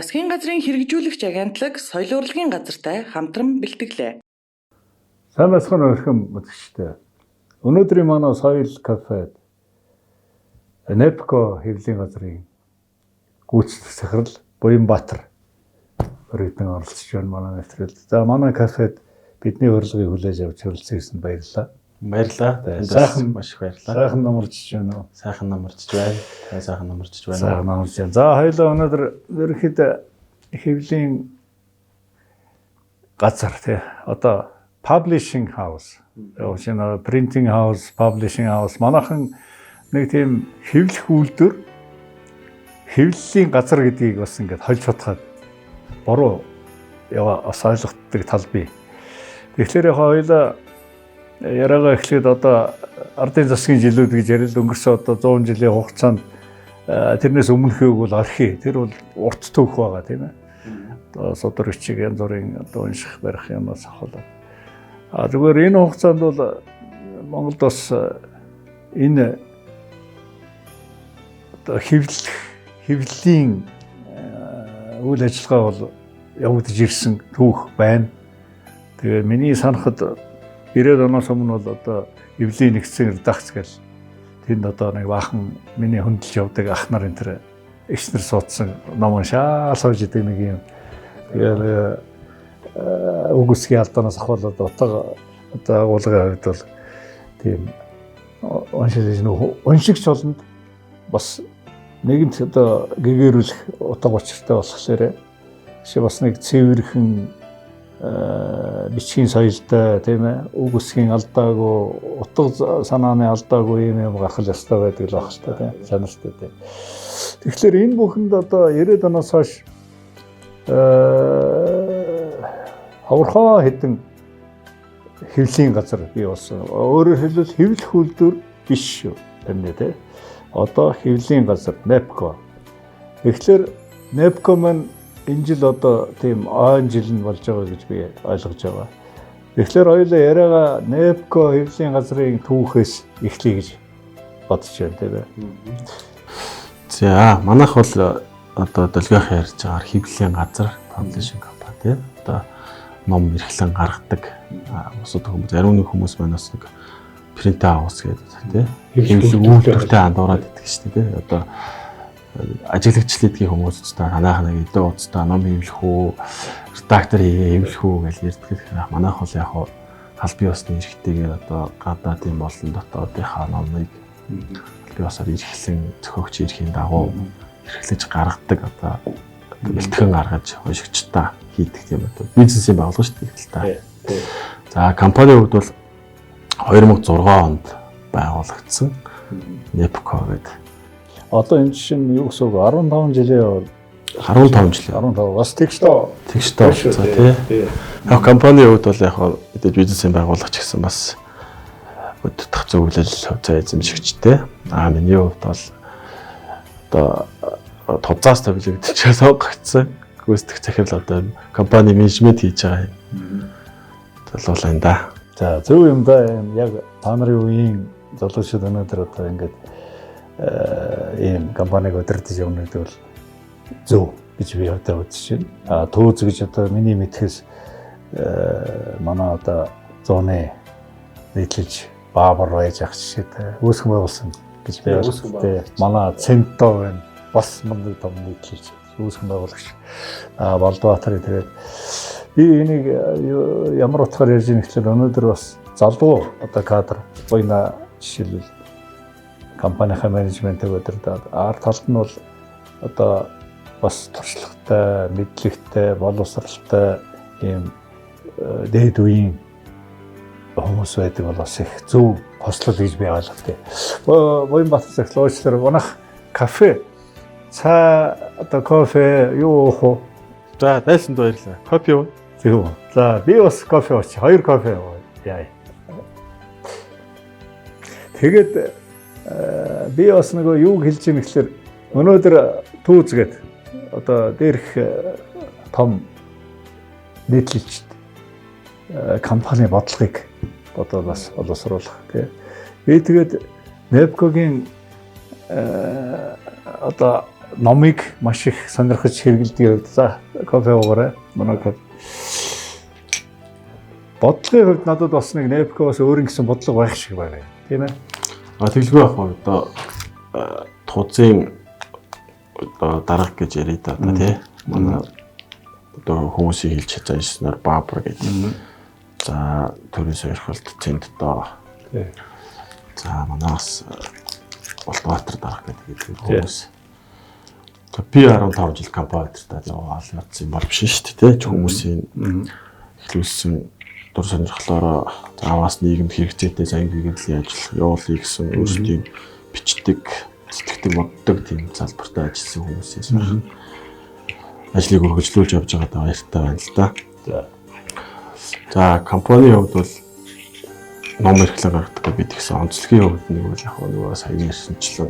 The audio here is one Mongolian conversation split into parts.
Засгийн газрын хэрэгжүүлэгч агентлаг соёл урлагийн газартай хамтран бэлтгэлээ. Сайн байцгаана өрхөм үзэгчдээ. Өнөөдрийн манай соёл кафед НЭПКО хэвлэлийн газрын гүйцэтгэх захирал Буянбаатар өргөдөн оролцож байна манай нэвтрүүлэгт. За манай кафед бидний урилгыг хүлээж авч хүрэлцэн ирсэнд баярлалаа. Баярлалаа. Сайхан маш их баярлалаа. Сайхан намарч байна уу? Сайхан намарч байна. Сайхан намарч байна. Сайхан намарч байна. За хоёулаа өнөөдөр ерөнхийдөө хэвлэлийн газар тий одоо publishing house, шинэ printing house, publishing house манайхан нэг тийм хэвлэх үйлдвэр хэвлэлийн газар гэдгийг бас ингээд хольж бодоход буруу бас ойлгогддог тал бий. Тэгэхээр яг хоёулаа яриагаа эхлээд одоо ардын засгийн жилүүд гэж ярил өнгөрсөн одоо 100 жилийн хугацаанд тэрнээс өмнөхөөг бол архи тэр бол урт түүх байгаа тийм ээ. Одоо содор бичиг янз бүрийн одоо унших барих юмас ахвал. Зүгээр энэ хугацаанд бол Монголд бас энэ одоо хэвлэлийн үйл ажиллагаа бол явагдаж ирсэн түүх байна. Тэгээ миний санахад 90-ад оноос өмнө бол одоо эвлийн нэгдсэн редакц гэл тэнд одоо нэг баахан миний хөндлөж явдаг ах нар энэ төр ичнэр суудсан ном уншаа сууж идэг нэг юм. Тэгээд үгүйсгийн алдаанаас ахвалаад утга одоо агуулгын хувьд бол тийм уншигч болонд бас нэгэнт одоо гэгэрүүлэх утга учиртай болохоор чи бас нэг цэвэрхэн бичгийн соёлтой тийм ээ үг үсгийн алдаагүй утга санааны алдаагүй юм гаргах ёстой байдаг л баг шүү дээ тийм саналтай тийм. Тэгэхээр энэ бүхэнд одоо 90-ад оноос хойш хаврхаа хэдэн хэвлэлийн газар бий болсон. Өөрөөр хэлбэл хэвлэх үйлдвэр биш шүү тэрнээ тийм. Одоо хэвлэлийн газар НЭПКО. Тэгэхээр НЭПКО маань энэ жил одоо тийм он жил нь болж байгаа гэж би ойлгож байгаа. Тэгэхээр хоёулаа яриагаа НЭПКО хэвлэлийн газрын түүхээс эхлэе гэж бодож байна тийм ээ. За манайх бол одоо долгиох ярьж байгаа хэвлэлийн газар publishing компани тийм. Одоо ном эрхлэн гаргадаг бусад хүмүүс ариун нэг хүмүүс манаас нэг print house гэдэг тийм. Хэвлэл үйлдвэртэй андуураад идэх шүү дээ тийм. Одоо ажиглагчлалдгийн хүмүүс та танайх нэг илүү уцтай ном хэвлэх үү, редактор хэвлэх үү гэж ярьдаг. Манайх бол яг хаа албан ёсны эрхтэйгээр одоо гадаад юм болон дотоодынхаа номыг албан ёсоор эрхлэн зохиогч эрхийн дагуу эрхлэж гаргадаг одоо бэлтгэн гаргаж уншигчдаа хийдэг юм одоо бизнесийн байгууллага шүү дээ. За компанийн хувьд бол 2006 онд байгуулагдсан НЭПКО гэдэг. Одоо энэ жишээ нь юу гэсэн үг 15 жилийн 15 бас тэгштөө за тий. Яг компанийн хувьд бол яг мэдээж бизнесийн байгууллага ч гэсэн бас өдөртөх зөвлөл хувьцаа эзэмшигчтэй. Миний хувьд бол одоо товзаас тавилагдчих сонгогдсон гүйцэтгэх захирал одоо компани менежмент хийж байгаа юм. Бол энэ да. За зөв юм да яг та нарын үеийн залуучууд өнөөдөр одоо ингээд ийм компаниг удирдах юм гэдэг бол зөв гэж би одоо үзэж байна. Төөз гэж одоо миний мэдхээс манай одоо зооны нийтлэлж Баабар байж ах жишээтэй үүсгэн байгуулсан гэж би ойлгосон. Манай Центо байна. Бас мундаг том нийтлэлж үүсгэн байгуулагч Балдбаатарын тэгээд би энийг ямар утгаар ярьж байгаа гэхээр өнөөдөр бас залуу одоо кадр буйна жишээлбэл компанийн менежментийг удирдаад арт талд нь бол одоо бас туршлагатай, мэдлэгтэй, боловсралтай ийм дээд үеийн хүмүүс байдаг бол бас их зөв хослол гэж би ойлгодог. Буянбаатар захирлуучлаар манайх кафе цаа одоо кофе юу уух вэ? За дайсанд баярлалаа. Кофе юу? Зөв. За би бас кофе ууч. 2 кофе яа. Тэгээд би бас нөгөө юу хэлж ийм гэхээр өнөөдөр түүзгээд одоо дээрх том нийтлэлчд компани бодлогыг одоо бас боловсруулах тий. Би тэгээд НЭПКОгийн одоо номыг маш их сонирхож хэрэглэдэг хувьд за кофе уугаарай. Манай кофе. Бодлогын хувьд надад бас нэг Nepco-с өөр гэсэн бодлого байх шиг байна. Тийм ээ. Тэглгүй яг одоо тузын одоо дарга гэж яриа да тий. Манай одоо хүмүүсийн хэлж чадсанаар Баабар гэдэг. За төрийн сойрхолт цэнд доо. Тий. За манаас Улаанбаатар дарга гэдэг хүмүүс. Би 15 жил компьютертай яваал явсан бол биш шүү дээ тий. Хүмүүсийн эхлүүлсэн дур сонирхлоор заавас нийгэмд хэрэгцээтэй зан гэрлийн ажил явуулъя гэсэн өөрсдийн бичдэг, сэтгэдэг, боддог тийм залбартай ажилласан хүмүүсээс ажлыг үргэлжлүүлж явж байгаадаа баяртай байна л да. За компанийн хувьд бол ном эрхлэг гаргадаг бид гэсэн онцлогийн хувьд нэг бол яг нөгөө сая ярьсанчлан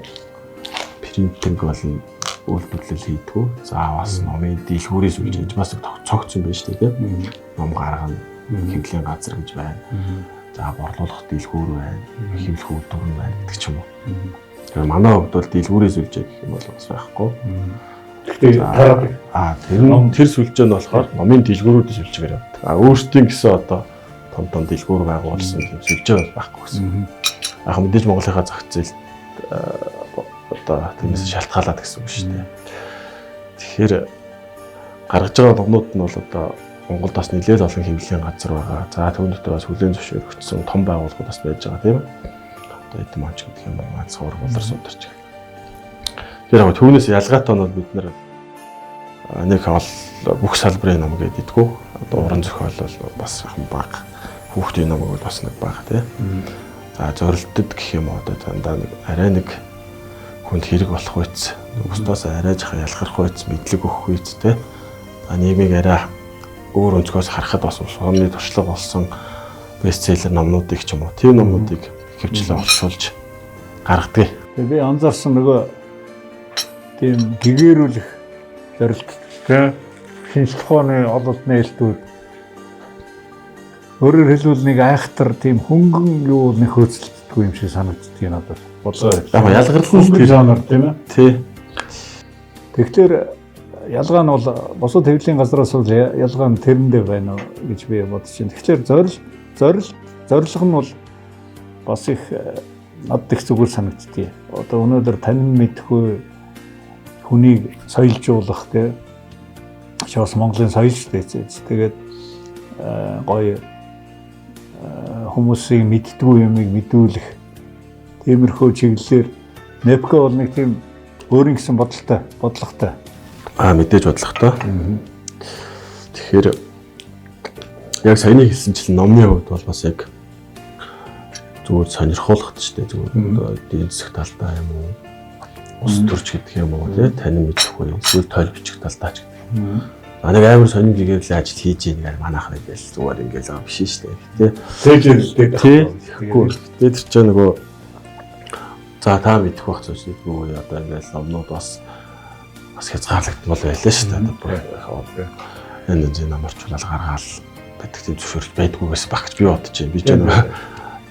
принтинг болон үйлдвэрлэл хийдгүү. Заавас номын дэлгүүрээс үлж бас цогцсон байж тээ тийм. Ном гаргана хэвлэлийн газар гэж байна. За борлуулах дэлгүүр байна, хэвлэх үйлдвэр байна гэдэг ч юм уу. Тэгэхээр манай хувьд бол дэлгүүрээс үлжээ гэх юм бол бас байхгүй. Тэгэхээр тэр сүлжээ нь болохоор номын дэлгүүрүүдээс үлжээгээр явдаг. Өөрсдийн гэсэн одоо том дэлгүүр байгуулсан сүлжээ бол байхгүй гэсэн. Яг мэдээж Монголынхаа зах зээлд одоо тиймээс шалтгаалаад гэсэн үг шүү дээ. Тэгэхээр гаргаж байгаа номнууд нь бол одоо Монголд бас нэлээд олон хэвлэлийн газар байгаа. За түүн дотор бас хүлээн зөвшөөрөгдсөн том байгууллагууд бас байж байгаа тийм ээ. Одоо эдэм амч гэдэг юм уу, цавар болор сударч. Тэгэхээр яг түүнээс ялгаатай нь бол бид нэр нэг бүх салбарын ном гэдэггүй. Одоо уран зохиол бол бас их бага. Хүүхдийн ном бол бас нэг бага тийм. За зорилтод гэх юм уу одоо дандаа нэг арай нэг хүнд хэрэг болох үйц. Бусдаас арай жахаа ялгарх үйц, мэдлэг өгөх үйц тийм. За нийгмийг арай өөр өнцгөөс харахад бас сумны туршлага болсон бестселлер номнуудыг ч юм уу тийм номнуудыг хөвчлээ олшуулж гаргадаг. Тэгээ би анзаарсан нөгөө тийм гэгэрүүлэх зорилттой шинжлэх ухааны ололт нээлтүүд өөрөөр хэлбэл нэг айхтар тийм хөнгөн юу нэг хөөцөлддөггүй юм шиг санагддаг надад. Бодлоо. Яг ялгарлал тэр жанр тийм ээ. Тий. Тэгэхээр ялгаа нь бол бусад хэвлэлийн газраас бол ялгаа нь тэрэндээ байна гэж би бодож байна. Тэгэхээр зорилго нь бол бас их надад их зүгээр санагдтыг. Одоо өнөөдөр танин мэдхгүй хүнийг соёлжуулах тийм бас Монголын соёл шүү дээ. Тэгээд гоё хүмүүсийн мэддгүй юмыг мэдүүлэх тиймэрхүү чиглэлээр Nepco бол нэг тийм өөрийн гэсэн бодлоготой. Мэдээж бодлоготой. Тэгэхээр яг саяны хэлсэнчлэн номны хувьд бол бас яг зүгээр сонирхуулахт шүү дээ. Зүгээр эдийн засаг талдаа юм уу? Ус төрч гэдэг юм уу? Танин мэдхгүй эсвэл тойл бичих талдаа ч гэдэг. Нэг амар сонин гэгэрлийн ажил хийж байгаа манайх нэг л зүгээр ингээл байгаа биш шүү дээ. Тэгэлтэй. Тэгэхгүй. Тэр чинь нөгөө за та мэдэх байх зүйлс нөгөө одоо ингээл номнууд бас хязгаарлагдмал байлаа шүү дээ. Энэ зэн намарчуулаад гаргаал гэдэг тийм зөвшөөрөл байдгүй байсан баг гэж би бодож байна. Би ч нөгөө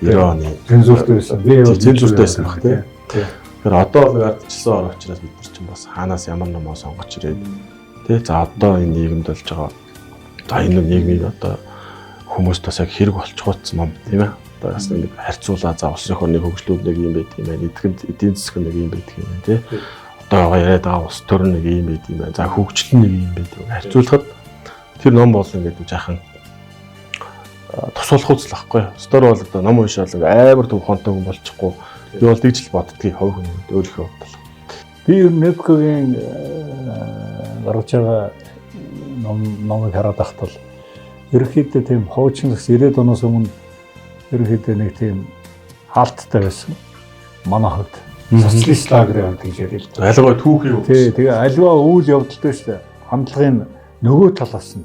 90 оны цензуртэй байсан. Би цензуртэй байсан баг тийм. Тэгэхээр одоо ардчилсан ороо учраас бид нар чинь бас хаанаас ямар номоо сонгож ирээд тий за одоо энэ нийгэмд болж байгаа за энэ нийгмийг одоо хүмүүст бас яг хэрэг болчихгоцсон ном тийм ээ. Одоо бас нэг харьцуулаа за улсын орны хөгжлүүд нэг юм байдаг юм байна. Эдийн засаг нэг юм байдаг юм байна тий. Одоо яриад байгаа улс төр нэг юм байдаг юм байна. За хөгжил нэг юм байдаг. Харьцуулахад тэр ном бол ингээд жаахан тусуулах үзэл ахгүй. Стор бол одоо ном уншаал амар төв хонтой хүн болчихгүй. Би бол тэгж л боддгийг хов хүн өөрийнхөө бодлоо. Би Nepco-гийн гаргаж байгаа номыг хараад байхад бол ерөнхийдөө тийм хуучлаас 90-ад оноос өмнө ерөнхийдөө нэг тийм хаалттай байсан. Манай хувьд социалист лагерын хувьд гэж ярил. Альва түүхийн үг. Тий, тэгээ альва үйл явдалтай шүү дээ. Хандлагын нөгөө талаас нь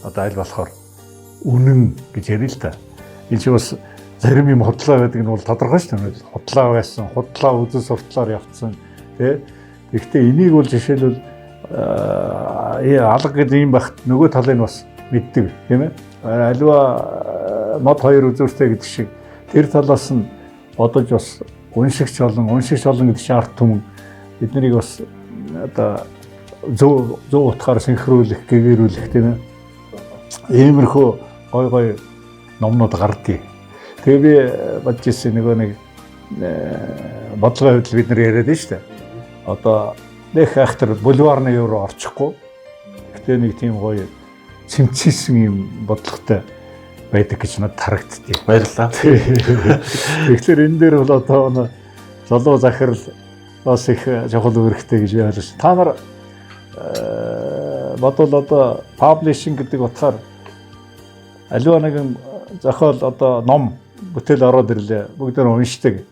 одоо аль болохоор үнэн гэж ярил л да. Энэ ч бас зарим юм худлаа гэдэг нь бол тодорхой шүү дээ. Худлаа байсан, худлаа үзэл суртлаар явцсан. Гэхдээ энийг бол жишээлбэл алга гэдэг юм багт нөгөө талыг бас мэддэг тийм ээ. Аливаа мод хоёр үзүүртэй гэдэг шиг тэр талаас нь бодож бас уншигч олон гэдэг чинь арт түмэн бид нарыг бас одоо зөв утгаар синхруулах, гэгэрүүлэх тийм ээ. Иймэрхүү гой номнууд гардыг. Тэгээ би бодож ирсэн нөгөө нэг бодлогын хувьд бид нар яриад байна шүү дээ. Одоо нэх ахтар бульварны руу орчихгүй. Гэтэ нэг тийм гоё цэмцсэн юм бодлоготой байдаг гэж надад харагдтыг. Баярлалаа. Тэгэхээр энэ дээр бол одоо залуу захирал бас их чухал үүрэгтэй гэж би ойлгож байна. Та нар бодвол одоо паблишинг гэдэг утгаар аливаа нэгэн зохиол одоо ном бүтээл ороод ирлээ. Бүгдээр уншдаг.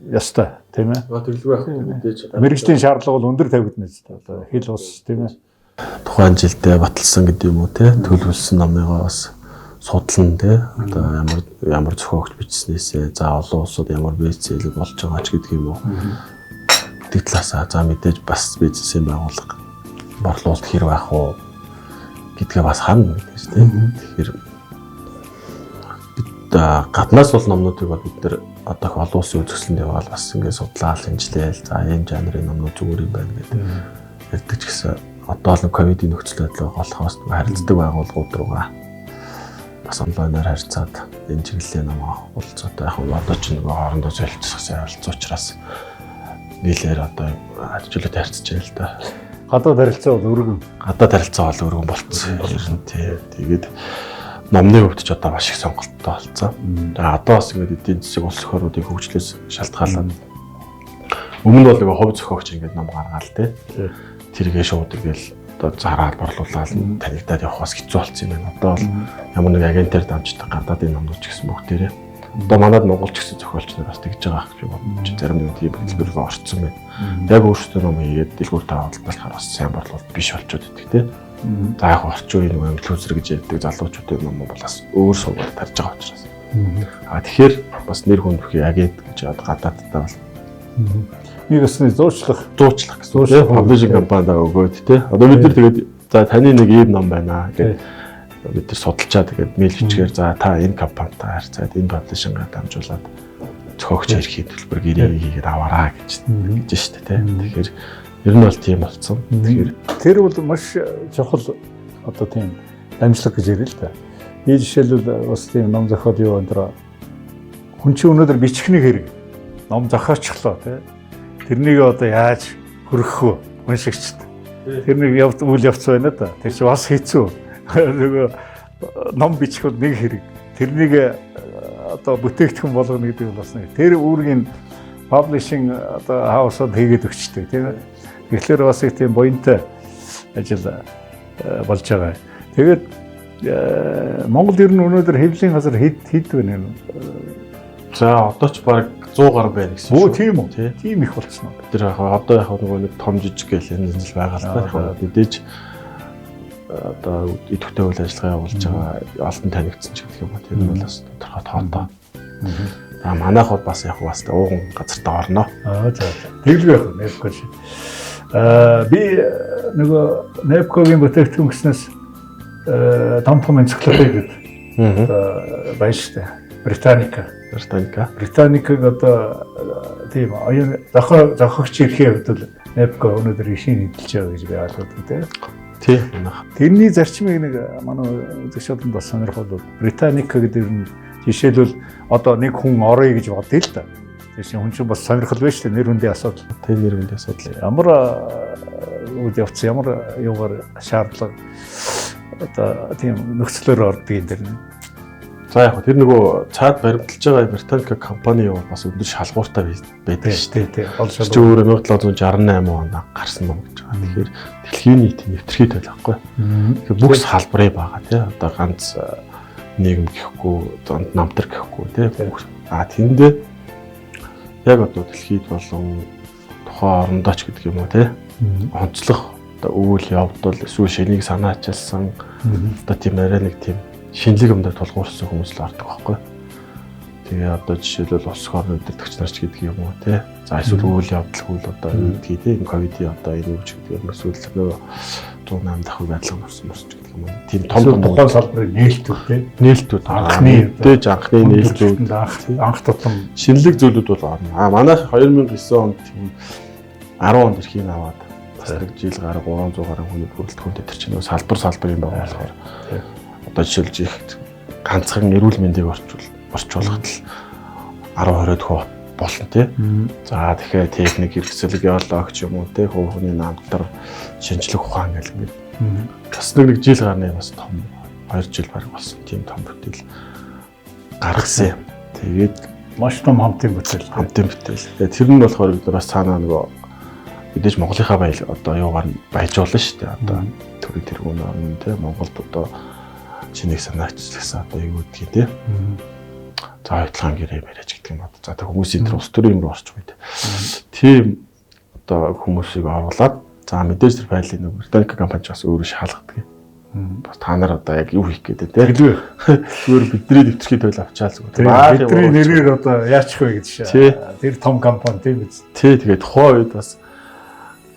Ястай тийм ээ. Тэглгүй байх мэдээж. Мэргэжлийн шаардлага бол өндөр тавигдана ч одоо хэл ус тийм ээ. Тухайн жилдээ баталсан гэдэг юм уу те төлөвлөсөн номыгоо бас судлан те одоо ямар зохиогч бичснээсээ за олон улсууд ямар бэцэлэг болж байгаа ч гэдэг юм уу. Тэд талаасаа за мэдээж бас бизнесийн байгууллага борлуулалт хэр байх уу гэдгээ бас хань мэдээж те. Тэгэхээр гаднаас бол номнуудыг бол бид нэр одоо олон улсын үзэсгэлэнд яваад бас ингээд судлаад шинжилээл за ийм жанрын номнууд зүгээр юм байна гэдэг ярьдаг ч гэсэн одоо л ковидын нөхцөл байдал болохоос харилцдаг байгууллагууд руугаа бас онлайнаар харьцаад энэ чиглэлийн ном авах болцоотой яг одоо ч нөгөө хоорондоо солилцохсоо харилцаа учраас нийлээр одоо хажуулаад харьцаж байгаа л да. Гадаад харилцаа бол өргөн. Гадаад харилцаа бол өргөн болцсон. Тий. Тэгээд номны хувьд ч одоо маш их сонголттой болсон. Тэгээ одоо бас ингээд эдийн засаг улс орнуудын хөгжлөөс шалтгаалаад өмнө бол нөгөө хувь зохиогч ингээд ном гаргаал те. Тэргээ шууд ингээл одоо зараад борлуулаад танигдаад явахаас хэцүү болсон юм байна. Одоо бол ямар нэг агентээр дамждаг гадаадын номнууд ч гэсэн бүгдээрээ. Одоо манад монголч гэсэн зохиолч нар бас тэгж байгаа гэж бодож зарим нэг тийм хэлбэр рүү орцсон байна. Яг өөрсдөө ном хийгээд дэлгүүр тавуулбал бас сайн борлуулалт биш болчиход идэх те. За яг орчин үеийн нэг инфлюенсер гэж ярьдаг залуучуудын ном бол бас өөр сувгаар тарж байгаа учраас. Тэгэхээр бас нэр хүндрэхий агент гэж гадаадтай бол Нэг өсний зуучлах гэсэн паблишинг компанид өгөөд те. Одоо бид нар тэгээд за таны нэг ийм ном байна гэдэг бид нар судалчаад тэгээд мэйл бичгээр за та энэ компанитай харьцаад энэ паблишингаар дамжуулаад зохиогч ярих төлбөр гэрээ хийгээд аваараа гэж штэ те. Тэгэхээр ер нь бол тийм болсон. Тэгэхээр тэр бол маш чухал одоо тийм дамжлага гэж ярил л да. Би жишээлбэл бас тийм ном зохиол юу өндөр хүн чинь өнөөдөр бичихний хэрэг ном зохиочлоо те. Тэрнийг одоо яаж хөрөх вэ? Уншигчд. Тэр нэг үйл явц байна да. Тэр чинь бас хэцүү. Нөгөө ном бичих бол нэг хэрэг. Тэрнийг одоо бүтээгдэхүүн болгоно гэдэг нь бас нэг. Тэр үүргийн паблишинг одоо хаусад хийгээд өгчтэй тийм ээ. Тэгэхээр бас их тийм буянтай ажил болж байгаа. Тэгээд Монгол ер нь өнөөдөр хэвлэлийн газар хэд байна юм? за одоо ч баг 100 гаруй байна гэсэн. Өө тийм үү? Тийм их болцсон уу? Тэр яг одоо яг нөгөө нэг том жижиг гэл энэ зүйл байгаа л да. Мэдээж одоо идэвхтэй үйл ажиллагаа явуулж байгаа олдон танигдсан ч гэх юм уу. Тэр нь бол бас тодорхой тоотой. Манайх бол бас яг бас ууган газартаа орно. За. Тэглгүй яг Нэпко шиг. Би нөгөө Нэпкогийн бүтээгдэхүүн гэснээс том энциклопедид байна шүү дээ. Британикийг одоо тийм зохиогч ирэхийн хувьд л Нэпко өнөөдөр ишин эдэлж байгаа гэж би ойлгодог тийм. Тэрний зарчмыг нэг манай зөвшөөрлөнд бас сонирхол бол Британик гэдэг нь жишээлбэл одоо нэг хүн орё гэж бодъё л да. Тэгсэн хүн чинь бас сонирхол байна шүү дээ нэр хүндийн асуудал. Тэр нэр хүндийн асуудал. Ямар үйл явц ямар юугаар шаардлага одоо тийм нөхцлөөр ордог юм дэр. За яг тэр нөгөө цаад баримталж байгаа Британик компани юу бас өндөр шалгууртай байдаг шүү дээ. Чи өөрөө 1768 онд гарсан ном гэж байгаа. Тэгэхээр дэлхийн нийтийн нэвтрхий тойл байхгүй. Тэгэхээр бүх салбарын байгаа тий. Одоо ганц нийгэм гэхгүй, намтар гэхгүй тий. Тэндээ яг одоо дэлхийд болон тухайн орондоо ч гэдэг юм уу тий. Онцлог одоо үйл явдал эсвэл шинийг санаачилсан одоо тийм арай нэг тийм шинэлэг юмдаар тулгуурсан хүмүүс л ордог байхгүй. Тэгээ одоо жишээлбэл улс орны удирдагч нар ч гэдэг юм уу тий. За эсвэл үйл явдал одоо гэдгийг тий ковидын одоо энэ үеч гэдэг юм эсвэл нөгөө 108 дахь байдлаар орсон ч гэдэг юм. Тийм том тухайн салбарын нээлтүүд тий. Нээлтүүд анхны нээлтүүд анх тутам шинэлэг зүйлүүд бол орно. Манайх 2009 онд тийм 10 онд эрхийг аваад бас нэг жил гаруй 300 гаруй хүний бүрэлдэхүүнтэй тэр чинь салбар юм байгаа болохоор одоо жишээлж их ганцхан эрүүл мэндийг орчуулахад л 10-20 хөө болно тий. За тэгэхээр техник хэрэгсэл геологч юм уу тий хувийн намтар шинжлэх ухаан гэл ингээд бас нэг жил гарны бас том 2 жил баг болсон тийм том бүтээл гаргасан юм. Тэгээд маш том хамтын бүтээл. Тэгээд тэр нь болохоор бид нар бас цаанаа нөгөө мэдээж Монголынхаа одоо юугаар баяжуулна шүү дээ. Одоо төрийн тэргүүн орн тий Монголд одоо чинийг санаагчлсан одоо юу гэдгийг тий. За хөдөлгөөн гэрээ мэрэж гэдэг юм одоо. За тэг хүмүүсийн тэр ус төрийн юм руу орчих үед. Тийм одоо хүмүүсийг оруулаад за мэдээж тэр файлын нэг Британик компани бас өөрөө шалгадаг. Бас та нар одоо яг юу хийх гэдэг те. Зүгээр бидний дэвтэрхий тойл авчаал зүгээр. Бидний нэрээр одоо яачих вэ гэж шээ. Тэр том компани тийм биз. Тий тэгээд тухайн үед бас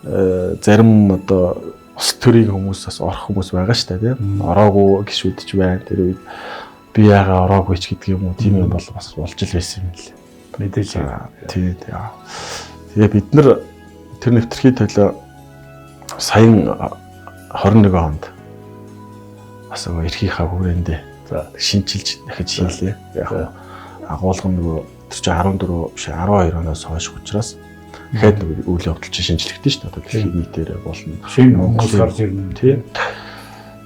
зарим одоо ус төрийн хүмүүс бас орох хүмүүс байгаа шүү дээ тийм. Ороогүй гişүүд ч байна. Тэр үед би яага ороогүй ч гэдэг юм уу тийм юм бол бас болж л байсан юм лээ. Мэдээж. Тий. Тэгээ бид нар тэр нэвтрхий тойлоо саяхан 21 онд бас эрхийнхаа хүрээндээ за шинжилж дахиж хийлээ. Яг агуулга нөгөө тэр чинь 14 биш 12 оноос хойш учраас дахиад нөгөө үйл явдал чинь шинжлэхдээ шүү дээ. Одоо дэлхийн нийтээр болно. Шинэ Монгол гарч ирнэ тийм.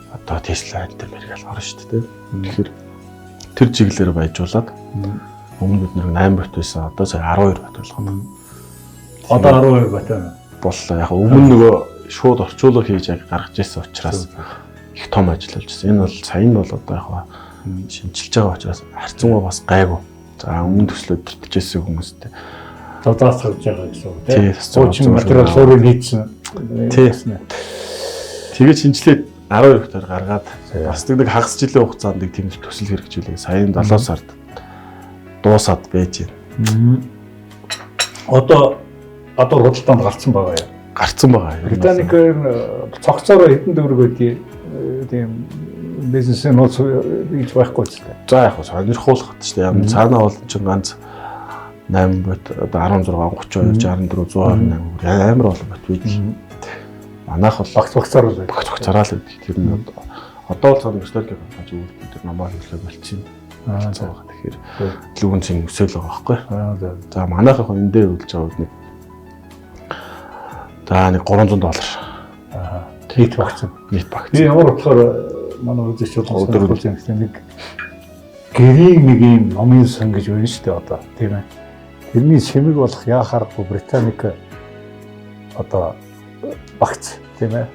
Одоо Tesla энэ мэрэгэл орно шүү дээ. Тэгэхээр тэр чиглэлээр баяжуулаад өмнө бид нэг 8 бот байсан. Одоо сая 12 бот болгоно. Одоо 12 бот байна. Боллоо. Яг өмнө нөгөө шууд орчуулга хийж яг гаргаж ирсэн учраас их том ажил болж байна. Энэ бол сая нь бол одоо яг шинжилж байгаа учраас харьцангуй бас гайгүй. За өмнө төслөө төртөжсэн хүмүүстэй зодоос авч байгаа гэсэн үг тийм. Суучин материал суурийг хийсэн. Тийм. Тэгээд шинжилээд 12 хектар гаргаад бас нэг хагас жилийн хугацаанд нэг тийм төсөл хэрэгжүүлээ. Саяын 7 сард дуусаад байж байна. Одоо худалдаанд гарцсан байгаа юм. Гарцсан байгаа юм. Британикээр цогцоороо хэдэн төгрөг байдгийг тийм бизнесийн нууц хийж байхгүй ч тийм. За яг сонирхуулах гэдэг чинь ямар цаанаа бол чинь ганц 8 бот одоо 16 32 64 128 амар олон бот байдаг. Манайх бол багцаар л багцаараа л байдаг. Тэр нь одоо бол цаана столик компани үүрдэг тэр намаа хэлхээ болчихсон. Тэгэхээр лүүн чин өсөөл байгаа байхгүй. За манайх яг энэ дээр үлж байгаа нэг за нэг $300. Нийт багцсан. Би ямар болохоор манай үзэгч бол нэг гэрийн нэг юм номын сан гэж байна шүү дээ одоо тийм ээ. Тэрний шимэг болох яахааргүй Британик одоо багц тийм ээ.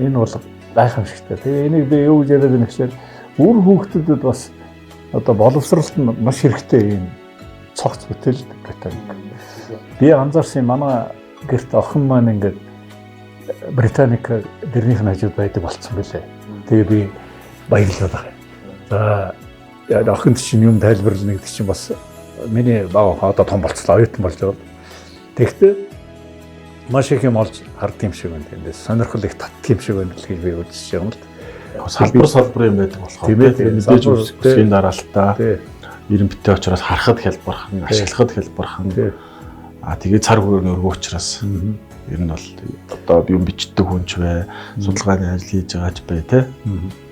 Энэ бол гайхамшигтай. Тэгээ энийг би юу гэж яриад байна гэхээр үр хүүхдэд бас одоо боловсролт нь маш хэрэгтэй юм цогц бүтээл Британик. Би анзаарсан манай гэрт охин маань ингээд Британик дэрнийх нь хажууд байдаг болцсон байлээ. Тэгээ би баярлаад байгаа. За яг охинд чинь юм тайлбарлана гэдэг чинь бас миний бага одоо том болцлоо, оюутан болж байгаа. Тэгэхдээ маш их юм олж хард юм шиг байна. Тэндээс сонирхол их татдаг юм шиг байна л гэж би үзэж байгаа юм л. Салбар юм байдаг болохоор тийм мэдээж үсгийн дараалтаа ерөн битээ учраас харахад хялбархан, ашиглахад хялбархан. Тэгээ цар хүрээний өргөө учраас ер нь бол одоо юм бичдэг хүн ч бай, судалгааны ажил хийж байгаа ч бай те.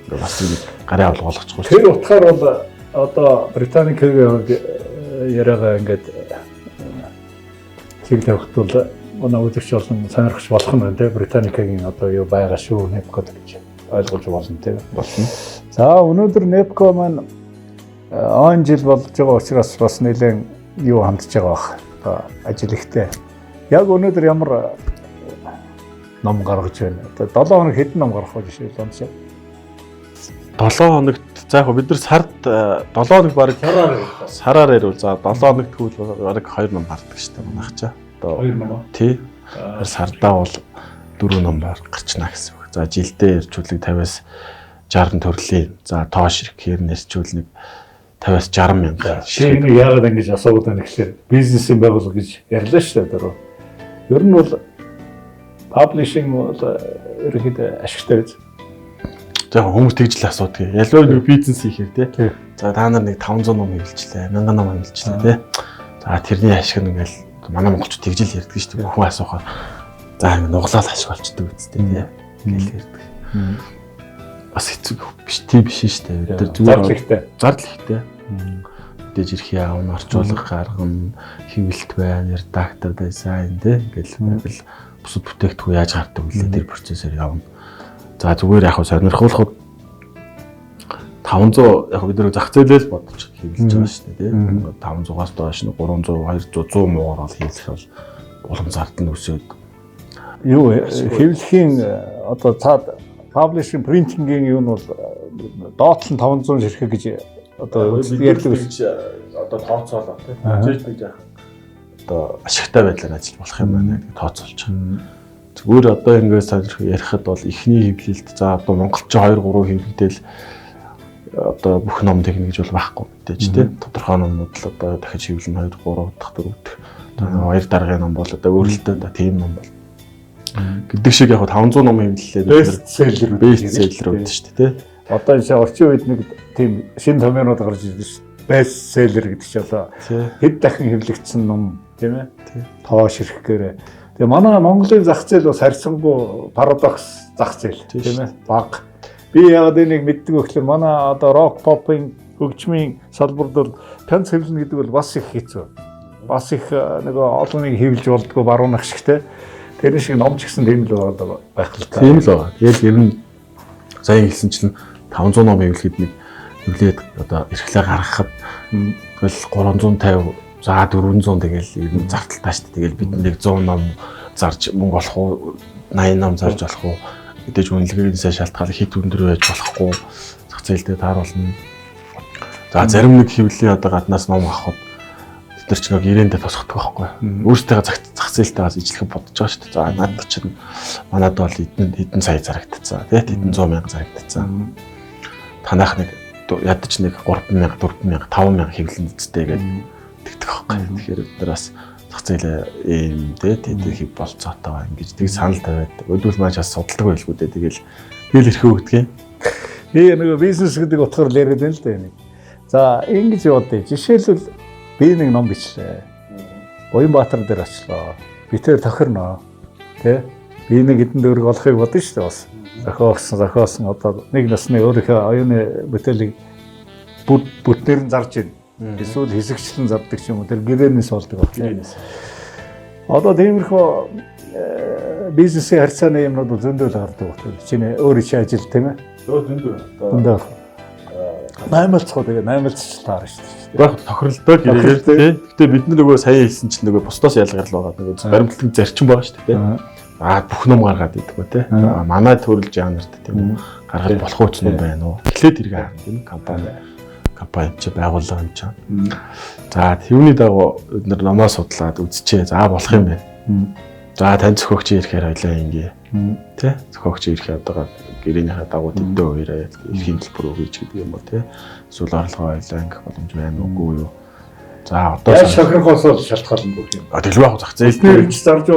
Бас нэг гарын авал болгочихгүй. Тэр утгаар бол одоо Британикийн яриагаа ингээд чиг тавихт бол манай үзэгч олон сонирхож болох нь те Британикийн одоо юу байгаа шүү Непко гэж ойлгож болно те. Болно. За өнөөдөр Непко маань он жил болж байгаа учраас бас нэлээд юу хандж байгаа бах. Ажил ихтэй. Яг өнөөдөр ямар ном гаргаж байна? Одоо 7 хоног хэдэн ном гаргах вэ жишээ л онцгой. 7 хоногт за яг бид нар сард 7 хоног баг сараар ирвэл за 7 хоногт тэгвэл баг 2 ном гардаг шүү дээ манайх чаа. Одоо 2 ном. Тий. Сардаа бол 4 ном гарчна гэсэн үг. За жилдээ ирчүүлэг 50-аас 60 төрлийн. За тоо ширхгээр нэрчүүл нэг 50-аас 60 мянга. Шинэ яагаад ингэж асуудаг вэ гэхээр бизнесийн байгууллага гэж ярьлаа шүү дээ дөрөв. Ер нь бол паблишинг бол ерөнхийдөө ашигтай биз. Яг хүмүүс тэгж л асуудаг. Ялваа нэг бизнес хийхээр тий. За та нар нэг 500 ном хэлжлээ, 1000 ном хэлжлээ тий. За тэрний ашиг нь ингээл манай монголчууд тэгж л ярьдаг шүү дээ. Хүн асуухаар. За ингэ нуглаал ашиглалцдаг үстэй тий. Ингээл ярьдаг. Бас хэцүү биш тийм биш шүү дээ. Тэр зүгээр зардал ихтэй. Мэдээж ирэх яав нь орчуулга гаргана, хэвлэлт байна, редактор дизайн тий. Ингээл бусад бүтээгдэхүүн яаж гардаг вэ? Тэр процессор явна. За зүгээр яг сонирхолтой 500 яг бид нэр зах зээлээс бодож хэвлэж байгаа шүү дээ тий. 500-аас доош нь 300, 200, 100 муугаар бол хийх бол улам зардал нь өсөөд юу хэвлэхийн одоо цаад паблишинг принтингийн юу нь бол доотлон 500 ширхэг гэж одоо ярьдаг одоо тооцоолоо тий. Жишээж нэг яах одоо ашигтай байдлаар ажиллаж болох юм байна гэж тооцоолж байгаа. Зүгээр одоо ингээд сонирхол ярихад бол эхний хэвлэлд за одоо монголчин 2 3 хэвлэлдэл одоо бүх ном техник гэж бол байхгүй мэдээж тий. Тодорхой номнууд л одоо дахиж хэвлэн 2 3 дахь 4 дахь одоо 2 дараагийн ном бол одоо өөрөлтөө тийм ном бол гэдэг шиг яг 500 ном хэвлэлээ бест селлер үүдэн шүү дээ тий. Одоо энэ орчин үед нэг тийм шинэ томьёонууд гарч ирдэ шүү. Бест селлер гэдэг чинь одоо хэд дахин хэвлэгдсэн ном тийм ээ. Тоо ширхгээр. Тэгээ манай Монголын зах зээл бас харьцангуй парадокс зах зээл тийм ээ. Баг. Би яг энийг мэддэг өгөхлөөр манай одоо рок попын хөгжмийн салбарт бол пянц хэвлэн гэдэг бол бас их хэцүү. Бас их нөгөө олоныг хэвлж болдгоо баруунах шигтэй. Тэр шиг ном ч гэсэн тийм л байгаа байх л та. Тийм л байгаа. Тэгэл ер нь сая хэлсэн чинь 500 ном хэвлэхэд нэг хэвлээд одоо эрхлээ гаргахад тэгэл 350 за 400 тэгэл ер нь зарталтай шүү дээ. Тэгэл бид нэг 100 ном зарж мөнгө олох уу 80 ном зарж болох уу мэдээж үнэлгээнээс шалтгаалж хит өндөр байж болохгүй зах зээлдээ тааруулна. За зарим нэг хэвлэлийн одоо гаднаас ном авахд бид нар ч нэг ирээндээ тосгодог байхгүй. Өөрсдөө зах зээлтэй бас ижлэх бодож байгаа шүү дээ. За надад чинь манад бол хэдэн сая зарагдчихсан тий хэдэн 100 мянга зарагдчихсан. Танах нэг ядаж нэг 3000 4000 5000 хэвлэн эцтэй гэдэг тэгдэг байхгүй. Тэгэхээр бид нар бас зах зээлээ ийм тий хийх болцоотой байна гэж тийг санал тавиад өдөл маш бас судалдаг байлгүй дээ. Тэгэл хэл эрхээ өгдөг. Би нэг бизнес гэдэг утгаар л яриад байна л да энийг. За ингэж яваад жишээлбэл би нэг ном бичлээ. Буянбаатар дээр очлоо. Би тэр тохирноо. Тэ? Би нэг хэдэн төгрөг олохыг бодсон шүү дээ бас. Зохиосон одоо нэг насны өөрийнхөө оюуны бүтээлийг бүтээр нь зарж байна. Эсвэл хэсэгчлэн зардаг ч юм уу тэр гэрээнээс болдог байна. Одоо тиймэрхүү бизнесийн харьцааны юмнууд зөндөл гардаг байна. Чиний өөрөө чи ажил тийм ээ. Зөндөө. Наймалцгаа тэгээ наймалцч таарна шүү дээ. Яг тохиролтой гэрээр тий. Гэтэ бид нөгөө сая хэлсэн чинь нөгөө бусдаас ялгарл байгаа. Нөгөө баримтлалын зарчим байгаа шүү дээ тий. Бүх ном гаргаад идэг ба тий. Манай төрөл жанрт тийм үү гаргаж болох үс ном байна уу? Эхлээд иргэ харна тийм компани ч байгууллага юм чам. За тэрний дагуу бид нар номоо судлаад үзчихээ. За болох юм байна. За тань зохиогч ирэхээр хоёлаа ингээ тий. Зохиогч ирэхээр одоо гэрээнийхээ дагуу тэдэн хоёроо эрхийн төлбөр өгөөч гэдэг юм уу тий. Эсвэл орлогоо хоёлаа ангих боломж байна уугүй юу? За одоо шохирхоос бол шалтгаална бүх юм. Дэлгүү авах зах зээл дээр зарж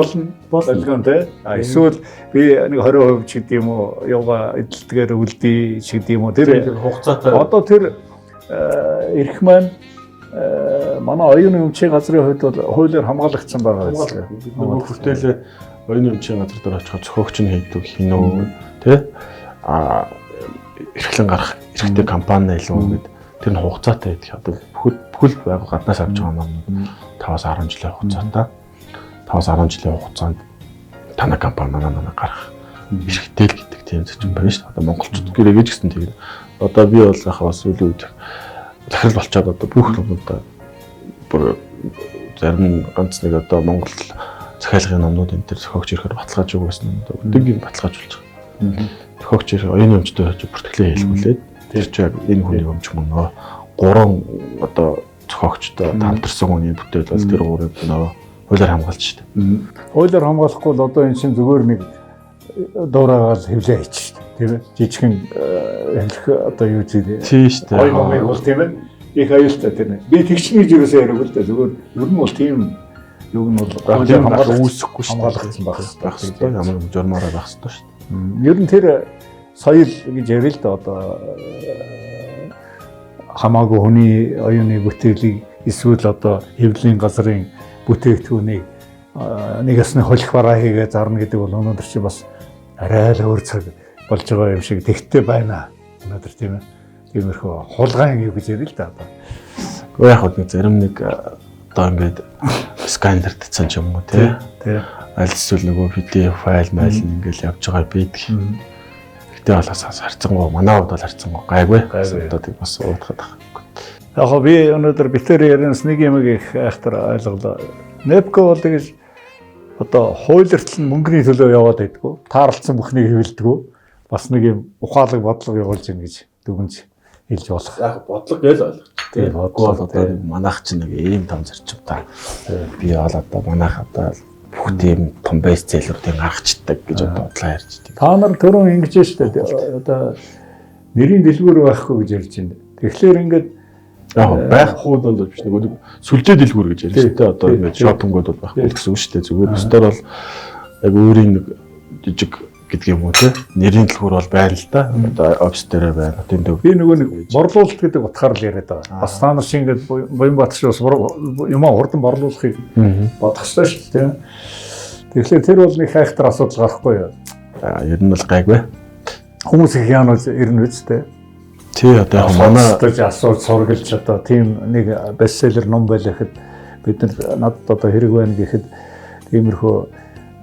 болно тий. Эсвэл би нэг 20% ч гэдэг юм уу явга эдэлтгээр үлдээ ч гэдэг юм уу тэр хугацаатай. Одоо тэр эрх маань манай оюуны өмчийн газрын хувьд бол хуулиар хамгаалагдсан байгаа гэсэн. Нөгөө хүртэл оюуны өмчийн газар дээр очиход зохиогч нь хийдэг хинөө тий. Эрхлэн гарах эрхтэй компани илүү гэдэг тэр нь хугацаатай байдаг. Одоо бүхэл байгууллага гаднаас авч байгаа номнууд 5-10 жилийн хугацаатай. 5-10 жилийн хугацаанд танай компани манай гарах эрхтэй л гэдэг тийм зэчин байна шүү дээ. Одоо монголчууд гэрээгээ ч гэсэн тэгээд одоо би бол яг бас үйл үед захирал болчоод одоо бүх номнуудаа бүр зарим ганц нэг одоо Монгол захиалгын номнууд энэ төр зохиогч ирэхээр баталгааж өгөх гэсэн юм одоо өдөргийн баталгааж болж байгаа. Зохиогч ирэх оюуны өмчтэй очиж бүртгэлээ хэлгүүлээд тэр чинь яг энэ хүний өмч мөн 3 одоо зохиогчтой хамтарсан хүний бүтээл бол тэр 3-ыг нөө хуулиар хамгаалж шүү дээ. Хуулиар хамгаалахгүй бол одоо энэ чинь зүгээр нэг дуурайгаал хэвлээ хийчих шүү дээ. Тийм ээ. Жижигхэн хэлэх одоо юу зүйл. Тийм шүү дээ. Оюуны бол тийм ээ. Их аюултай тийм ээ. Би тэгчний жирөөсөө яриаг л да зүгээр ер нь бол тийм юу нь бол хамгаалах үүсэхгүй шүү дээ. Хамгаалагдсан байх хэрэгтэй. Ямар журмаараа байх хэрэгтэй шүү дээ. Ер нь тэр соёл гэж ярил л да одоо хамаагүй хүний оюуны бүтээлийг эсвэл одоо хэвлэлийн газрын бүтээгдэхүүнийг нэг ясны хөлөх бараа хийгээ зарна гэдэг бол өнөөдөр чи бас арай л өөр цаг болж байгаа юм шиг тэгтээ байна. Өнөөдөр тийм ээ. Тиймэрхүү хулгайн юу гэж ярил л да одоо. Гэхдээ яг хөө зарим нэг одоо ингээд сканердсан ч юм уу тий. Аль эсвэл нөгөө PDF файл майл ингээл явж байгаа байдаг. Гэтэ бол харцангуй манай хувьд бол харцангуй гайгүй. Одоо тийм бас уудахад байна. Яг би өнөөдөр битэр яринс нэг юм их айхтар ойлголоо. Nepco бол тэгэж одоо хуулиртал нь мөнгөний төлөө яваад байдгүй. Таарлцсан бүхнийг хэвлэдэггүй. Бас нэг юм ухаалаг бодлого явуулж ийн гэж дүгнж хэлж болох. Яг бодлого гээл ойлгож. Тийм бодлого одоо манайх чинь нэг ийм том зарчимтай. Би бол одоо манайх одоо бүх тийм том бестселлеруудыг гаргацдаг гэж одоо бодлоо ярьж байна. Та нар түрүүн ингэж штэ одоо нэрийн дэлгүүр байхгүй гэж ярьж байна. Тэгэхээр ингээд яг байх хууд бол биш нэг сүлжээ дэлгүүр гэж ярьж штэ одоо ингээд шопингууд бол байхгүй гэсэн үг штэ. Зүгээр өстөр бол яг өөрийн нэг жижиг гэдэг юм уу те нэрийн дэлгүүр бол байна л да. Одоо офис дээр байна. Тэнд би нөгөө нэг борлуулалт гэдэг утгаар л яриад байгаа. Бас та нар шиг ингээд Баянбаатар шиг бас юмаа хурдан борлуулахыг бодох ёстой шүү дээ. Тэгэхээр тэр бол нэг хайхтар асуудал гарахгүй юу? Ер нь бол гайгүй. Хүмүүс их яанууд ирнэ үстэй. Тий одоо манай асуулт сургалж одоо тийм нэг бестселлер ном байлахад бид надад одоо хэрэг байна гэхэд тиймэрхүү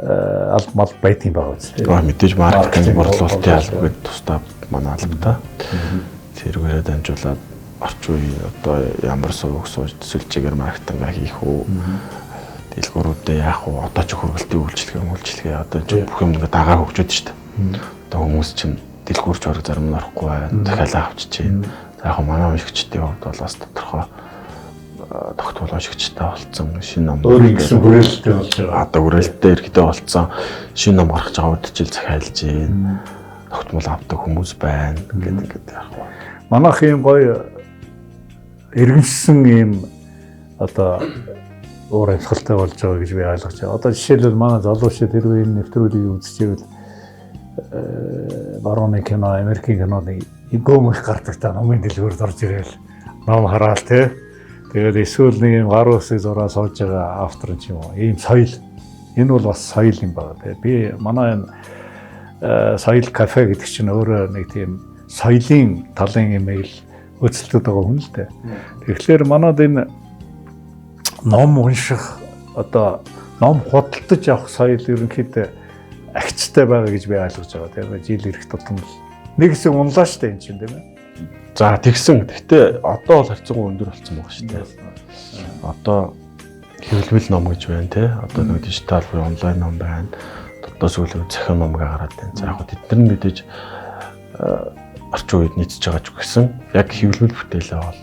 алт мал байт юм байгаа үстэй. Мэдээж маркетинг борлуулалтын алба гэдэг тусдаа манай албатай. Тэрүүгээр дамжуулаад орчин үеийн одоо ямар сувг сүлжээгээр маркетинг хийх үү? Дэлгүүрүүдэд яах вэ? Одоо ч хөргөлтийн үйлчлэгээ одоо ч бүх юм ингээ дагаа хөгжөөд шүү дээ. Одоо хүмүүс чинь дэлгүүрч орох зарим нь орохгүй байна. Дахиад авчиж байна. За яг манай уншигчдын хувьд бол бас тодорхой тогтмол уншигчтай болсон шинэ ном. Өөрийн гэсэн хүрээлэлтэй болж байгаа. Одоо хүрээлэлтэй иргэдээ болсон шинэ ном гаргаж байгаа үдчил захиалж байна. Тогтмол авдаг хүмүүс байна. Ингээд яг. Манайх юм гоё иргэншсэн юм одоо өөр амьсгалтай болж байгаа гэж би ойлгож байна. Одоо жишээлбэл манай залуучууд хэрвээ энэ нэвтрүүлгийг үзчихвэл барууны кино, Америкийн киноны гомх гардаг та номын дэлгүүрд орж ирээл ном хараал те. Тэгээд эсвэл нэг юм гар усыг зураа сууж байгаа автор ч юм уу. Ийм соёл. Энэ бол бас соёл юм байна те. Би манай энэ соёл кафе гэдэг чинь өөрөө нэг тийм соёлын талын имэйл хөтөлдөд байгаа хүн л те. Тэгэхээр манад энэ ном унших одоо ном худалдаж авах соёл ерөнхийдөө агцтай байгаа гэж би ойлгож байгаа. Тэгээд жил ирэх тутам нэг хэсэг унлаа штэ энэ чинь тийм ээ. За тэгсэн. Гэхдээ одоо бол харьцангуй өндөр болсон байгаа шүү дээ. Одоо хэвлэл ном гэж байна те. Одоо нэг дижитал буюу онлайн ном байна. Одоо сүүлийн захин ном гараад байна. За яг тэд нар мэдээж орчин үед нийцэж байгаа ч гэсэн яг хэвлэл бүтээлээ бол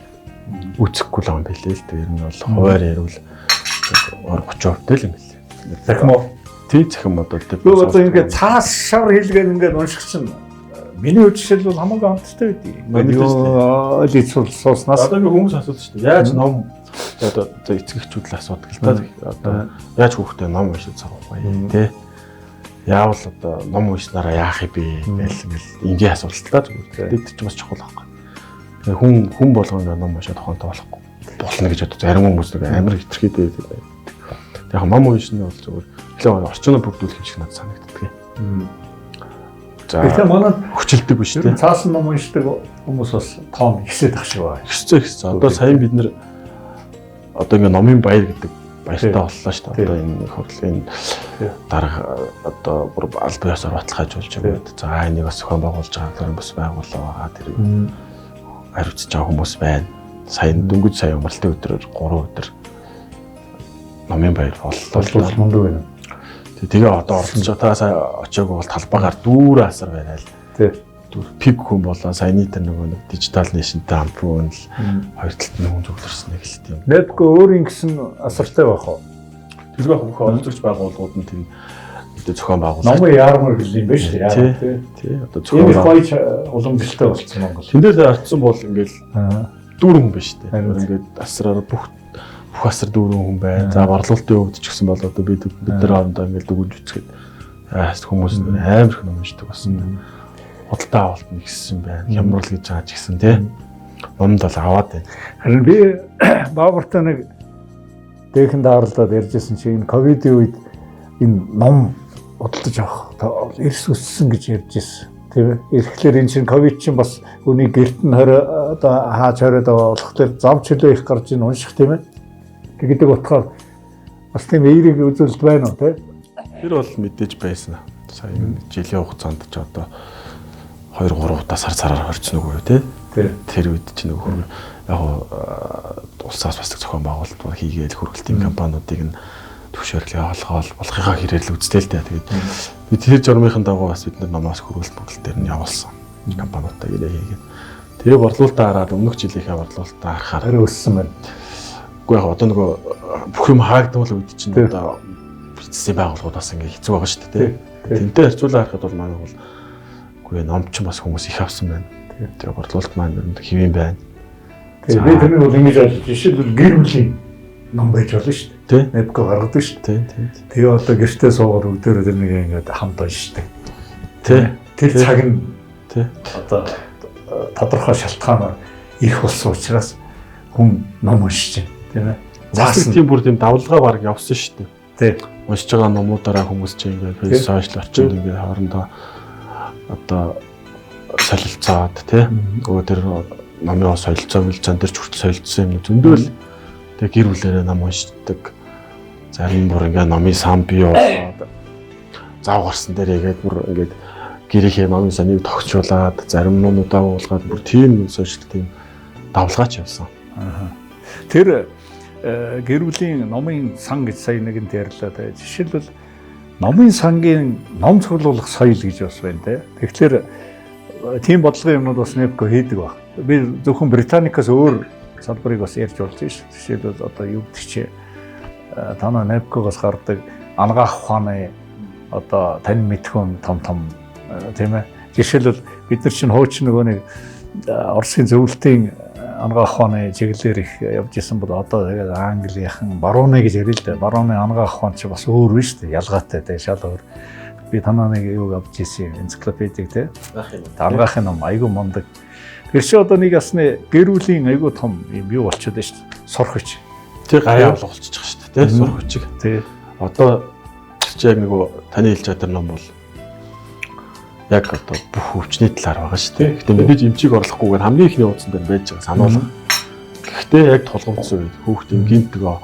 үүсэхгүй л юм билээ л. Тэр нь бол хуваар ярил 30% л юм билээ. Захим уу? Тий захим одоо тийм. Би одоо ингээд цаас шар хэлгээд ингээд унших чинь миний үдшил бол хамаагүй амттай байдгийг. Юу лицул сууснаас одоо би хүмүүс асуудаг шүү дээ. Яаж ном одоо эцэгчүүд л асуудаг л та. Одоо яаж хүүхдээ ном уншиж сурах вэ тий? Яавал одоо ном уншнараа яах юм бэ гэл ингийн асуултаа зүгээр. Тэд ч бас чухал байхгүй. Тэгээ хүн болгоно ном уншаад ухаантай болохгүй болно гэж боддог. Зарим хүмүүс нэг амар хитрхийдээ байдаг. Яг ном уншны бол зүгээр илүү орчноо бүгдүүлэх юм шиг надад санагддаг. За. Тэгэхээр манай хүчилдэг биш үү? Цаасан ном уншдаг хүмүүс бас том ихсээд ах шиг байна. Ихсээ. Одоо сая бид нэр одоо ингээ номын баяр гэдэг баяртай боллоо шүү дээ. Одоо энэ хөрлөгийн дарга одоо бүр аль биесээр баталгааж болж байгаа. За энийг бас зохион байгуулж байгаа тэр бас байгууллаа байгаа. Тэр хариуцж байгаа хүмүүс байна. Сая дөнгөж сая амралтын өдрөөр 3 өдөр номын баяр боллоо мундаг байна. Тэгээ одоо оролцож байгаа сая очиог бол талбайгаар дүүр асар байрал. Тий. Пик хүн болоо саяны тэр нэг дижитал нэшнтэй хамтруун л хоёр талд нь хүн зөвлөрсөн нэг л тийм. Nepco өөрийн гэсэн асартай байх уу? Тэргээ бүх оролцогч байгууллагууд нь тийм мэдээ зохион байгуулалт. Номын яармар гэл юм байна шүү дээ. Тий. Одоо зохион байгуулалт уламжлалтай болсон Монгол. Тэндээс орцсон бол ингээл дүүрэн хүн байна шүү дээ. Ингээд асраар бүх асар дүүрэн хүн байна. За борлуулалтын хувьд ч гэсэн бол одоо бид нар хоорондоо ингээд дүгнж үцгээд хүмүүс амар их ном уншдаг болсон. Худалдаа авалт нэгссэн байна. Хямрал гэж байгаа ч гэсэн тий. Номд бол аваад байна. Харин би Баабартай нэг дээхэн даарлаад ярьжсэн чинь ковидын үед энэ ном бодлож авах эрс үссэн гэж ярьжсэн. Тийм ээ. Ирэхлээр энэ чинь ковид чинь бас үний гэрт нь одоо хааж хориод байгаа болохоор зам чөлөө их гарч ийн унших тийм ээ. Тэгдэг утгаар бас тийм эерэг үзүүлэлт байна уу тийм. Тэр бол мэдээж байсан. Сая жилийн хугацаанд ч одоо 2-3 удаа сараар хорцсон үгүй тий. Тэр үед ч нөгөө яг улсаас бас зохион байгуулалт хийгээл хөргөлтийн компаниудыг нь төвшөөрлөө олгоол болохынхаа хэрээр л үзтэй л дээ. Тэгээд бид тэр журмынхын дагуу бас бид намаас хөргөлт бүгэлтээр нь явуулсан компаниудаа ирээ хийгээд. Тэгээ борлуулалтаа хараад өмнөх жилийнхээ борлуулалтаа харахаар арай өссөн байна. Үгүй яг одоо нөгөө бүх юм хаагдвал үед чинь одоо бизнесийн байгууллагуудаас ингээ хэцүү байгаа шүү дээ. Тэнтэй харьцуулаад харахад бол манай бол үгүй номч бас хүмүүс их авсан байна. Тэгээ борлуулалт маань хэвэн байна. Тэгээ би тэрний бол ингэж бодож жишээлбэл гэр бүлийн ном байж болно шүү дээ. Нэпко гаргадаг шүү дээ. Тэгээ одоо гэртээ суугаад өгдөрөө тэр нэг ингээд хамт уншдаг. Тэр цаг нь одоо тодорхой шалтгаанаар их болсон учраас хүн ном уншиж байна. Тийм ээ. Заасан тийм бүр тийм давлгаа баг явсан шүү дээ. Тийм. Уншиж байгаа номуудаараа хүмүүс чинь ингээд сошиал орчинд ингээд хоорондоо одоо солилцоод тий. Нөгөө тэр номын солилцоо мэлцэн дээр ч хүртэл солилцсон юм зөндөл. Тэгээ гэр бүлээрээ ном уншдаг. Зарим бүр ингээд номын сан бий болоод зав гарсан дээр ягээд бүр ингээд гэрийнхээ номын саныг тогтчуулаад зарим номудаа уулгаад бүр тийм сошиал тийм давлгаач явсан. Тэр гэр бүлийн номын сан гэж сая нэгэнд ярьлаа. Жишээлбэл номын сангийн ном цуглуулах соёл гэж бас байна те. Тэгэхээр тийм бодлогын юмнууд бас Нэпко хийдэг баг. Би зөвхөн Британикаас өөр салбарыг бас ярьж болж байна шүү. Жишээлбэл одоо юу гэдэг чи танаа Нэпкогоос гардаг ангаах ухааны одоо тань мэдхүн том тийм ээ. Жишээлбэл бид нар чинь хуучин нөгөө нэг Оросын зөвлөлтийн ангаах ухааны чиглэлээр их явж исэн бол одоо тэгээд Английнхан барууны гэж ярил л да. Барууны ангаах ухаан чи бас өөр биш үү? Ялгаатай те шал өөр. Би танаа нэг юу авч ирсэн энциклопедик те. Ангаахын ном айгүй мундаг. Тэр чи одоо нэг ясны гэр бүлийн айгүй том юм юу болчиход байна шүү дээ. Сурхич. Тэр гаяа болчихж байгаа шүү дээ те. Сурхичиг. Тий. Одоо чи яг нөгөө таны хэлж байгаа тэр ном бол яг одоо бүх өвчний талаар байгаа шүү дээ. Гэхдээ мэдээж эмчийг орлохгүйгээр хамгийн ихний уудсан дээр байж байгаа сануулга. Гэхдээ яг тулгымцсан үед хүүхдийн гинтгөө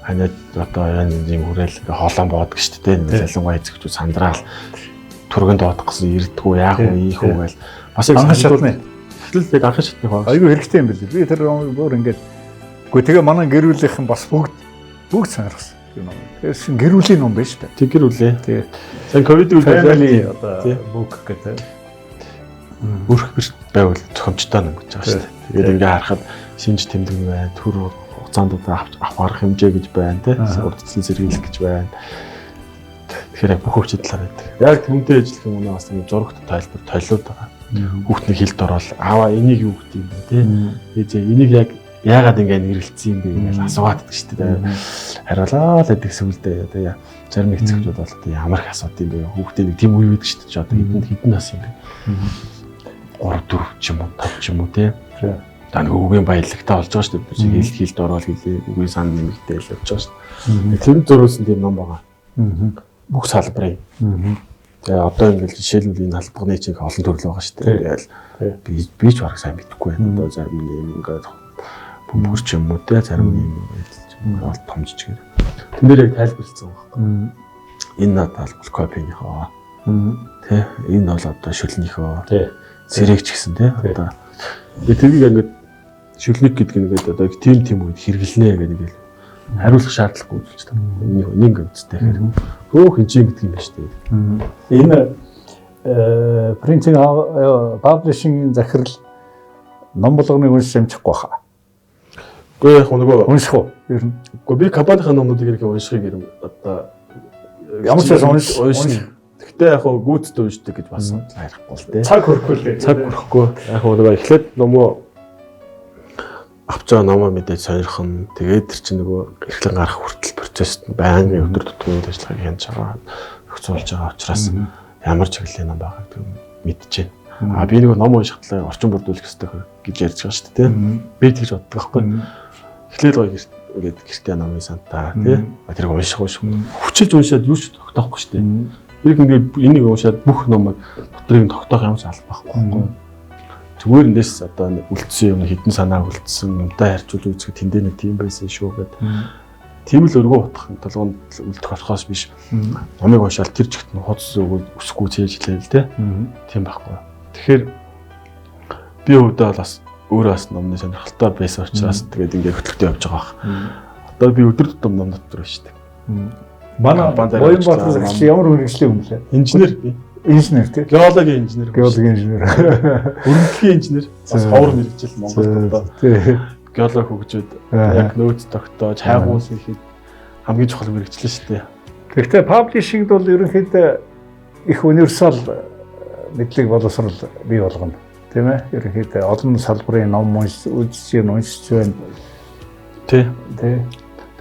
ханаад одоо юм хүрээл хоолон боодог шүү дээ. Залангуй эзэгчүүд сандраал түргэнд доодох гэсэн ирдгүү яах вэ ийх үү гээл бас яг санагдсан. Тэгэл яг анхан шатны хоо. Айгүй хэрэгтэй юм билээ. Би тэр бүр ингээд үгүй тэгээ манай гэр бүлийнхэн бас бүгд санарсан. Тэгэхээр шин гэр бүлийн ном байна шүү дээ. Тэг гэр бүлээ. Тий. Сан ковид үед одоо бук гэдэг. Бүрх бэр байвал зохимжтой ном гэж байгаа шүү дээ. Тэгээд ингээ харахад шинж тэмдэг байна, төр хугацаанд авах хэмжээ гэж байна, тий. Урдцсан сэргийлэх гэж байна. Тэгэхээр бүх өвчтөд талаар байдаг. Яг түүнтэй ажиллах юм уу бас нэг зурагт тайлбар толиуд байгаа. Хүүхдний хэлд ороод аваа энийг юу гэдэг юм бэ, тий. Ээжээ энийг яг яагаад ингэ нэрлэлцсэн юм бэ гэж асууад байдаг шүү дээ. Хариулаа л гэдэг сүлдээ одоо зарим эцэгчүүд бол одоо ямар их асуудаг юм бэ? Хүүхдээ нэг тийм үе байдаг шүү дээ. Одоо хэдэн нас юм бэ? 3-4 ч юм уу 5 ч юм уу тий. Та нэг үгийн баялагтай болж байгаа шүү дээ. Хэлд ороод хэлээ үгийн сан нэмэгтэй л явж байгаа шүү дээ. Тэр зөрүүлсэн тийм ном байгаа. Бүх салбарын. Тэгээ одоо ингээл жишээлбэл энэ халбагны чиг олон төрөл байгаа шүү дээ. Тэгэл би ч бараг сайн мэдэхгүй байна. Одоо зарим нэг ингээд бөмбөрч юм уу те зарим юм бол том жижигээр. Тэн дээр яг тайлбарлсан байхгүй. Энэ надад копинийхоо. Тэ энэ бол одоо шүлнийхөө. Тэ сэрэгч гэсэн те. Одоо тэрийг ингээд шүлник гэдэг нь ингээд одоо тийм үед хэрэглэнэ гэдэг нэг л хариулах шаардлагагүй болж байна. Энийг ингээд үстэй хэрэг. Хөөх хинжээ гэдэг юм байна шүү дээ. Энэ принтинг паблишингийн захирал ном болгоныг уншиж амжихгүй хаа. Гэхдээ яг нөгөө унших уу? Ер нь. Гэхдээ би компанийн номуудыг ирэх уншихыг юм одоо ямар ч унших. Гэхдээ яг гүйцэд уншдаг гэж бас хайрахгүй л дээ. Цаг хөрөхгүй л. Цаг хөрөхгүй. Яг нөгөө эхлээд номоо авч байгаа номоо мэдээж сонирхон. Тэгээд тэр чинь нөгөө эрхлэн гарах хүртэл процесс байнгын өдөр тутмын үйл ажиллагааг хянаж байгаа. Өгцүүлж байгаа учраас ямар чиглэлийн ном байгааг мэдчихэв. А би нөгөө ном унших талаар орчин бүрдүүлэх хэрэгтэй гэж ярьж байгаа шүү дээ. Би тэгж боддог байхгүй. Эхлээд гоё ингээд гэртээ номын сантаа тий. Тэр унших хүчилж уншаад юу ч тогтоохгүй шүү дээ. Яг ингээд энийг уншаад бүх номыг дотрыг тогтоох юм шиг албахгүй. Зүгээр эндээс одоо үлдсэн юм хідэн санаа үлдсэн юмтай харьцуул үзэх тэндээ нэг тийм байсан шүү гэдэг. Тийм л өргөө утгах толгоонд үлдэх болохоос биш. Номыг уншаал тэр чигт нь хоц өсөхгүй цээжлээ л дээ. Тийм байхгүй. Тэгэхээр би өвдөө бас өөрөө бас номны сонирхолтой байсан учраас тэгээд ингээд хөтлөлтөд явж байгаа баг. Одоо би өдөр тутам ном дотор байна шүү дээ. Манай Баянбаатар захирал ямар мэргэжлийн хүн лээ? Инженер би. Инженер тий. Геологийн инженер. Геологийн инженер. Өргөдлийн инженер. Бас ховор мэргэжил Монголд одоо. Тий. Геолог хөгжөөд яг нөөц тогтоож хайгуус хийхэд хамгийн чухал мэргэжил шүү дээ. Гэхдээ паблишингд бол ерөнхийдөө их универсал мэдлэг боловсрол бий болгоно. Тийм ээ. Ерөнхийдөө олон салбарын ном үзэж байна. Тий. Тий.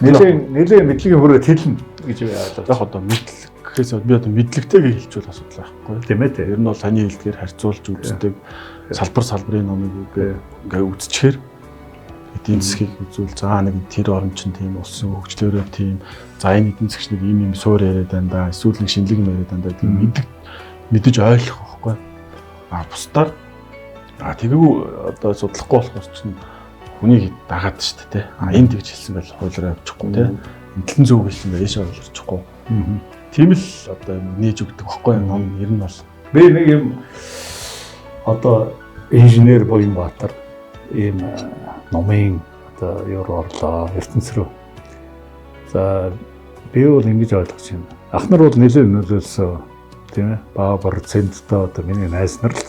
Нэлээд мэдлэгийн хүрээ тэлнэ гэж ойлгоо. Яг одоо мэдлэгээс би одоо мэдлэгтэйгээ хэлчихвэл асуудал байхгүй. Тийм ээ. Ер нь бол таны хэлдгээр харьцуулж үздэг салбарын номыг ингээ үзчихээр эдийн засгийг үзүүл за нэг тэр орн чинь тийм улсын хөгжлөөрөө тийм за энэ эдийн засгч нэг ийм суур яриад байна да эсвэл нэг шинэлэг юм яриад байна да тийм мэдэж ойлгох байхгүй. Бусдаар тэгээгүү одоо судлахгүй болохоор чинь хүнийг дагаад шүү дээ. Энд тэгж хэлсэн байл хуулиараа явчихгүй тий. Эдлэн зөв хэлсэн байл яшаа ойлгочихгүй. Тийм л одоо нээж өгдөг байхгүй ном ер нь бол. Би нэг юм одоо инженер Баянбаатар ийм номын одоо юу орлоо ертөнц рүү. За би бол ингэж ойлгож байна. Ах нар бол нэлээд нөлөөлсөн тийм ээ. Баабар центтэй одоо миний найз нар л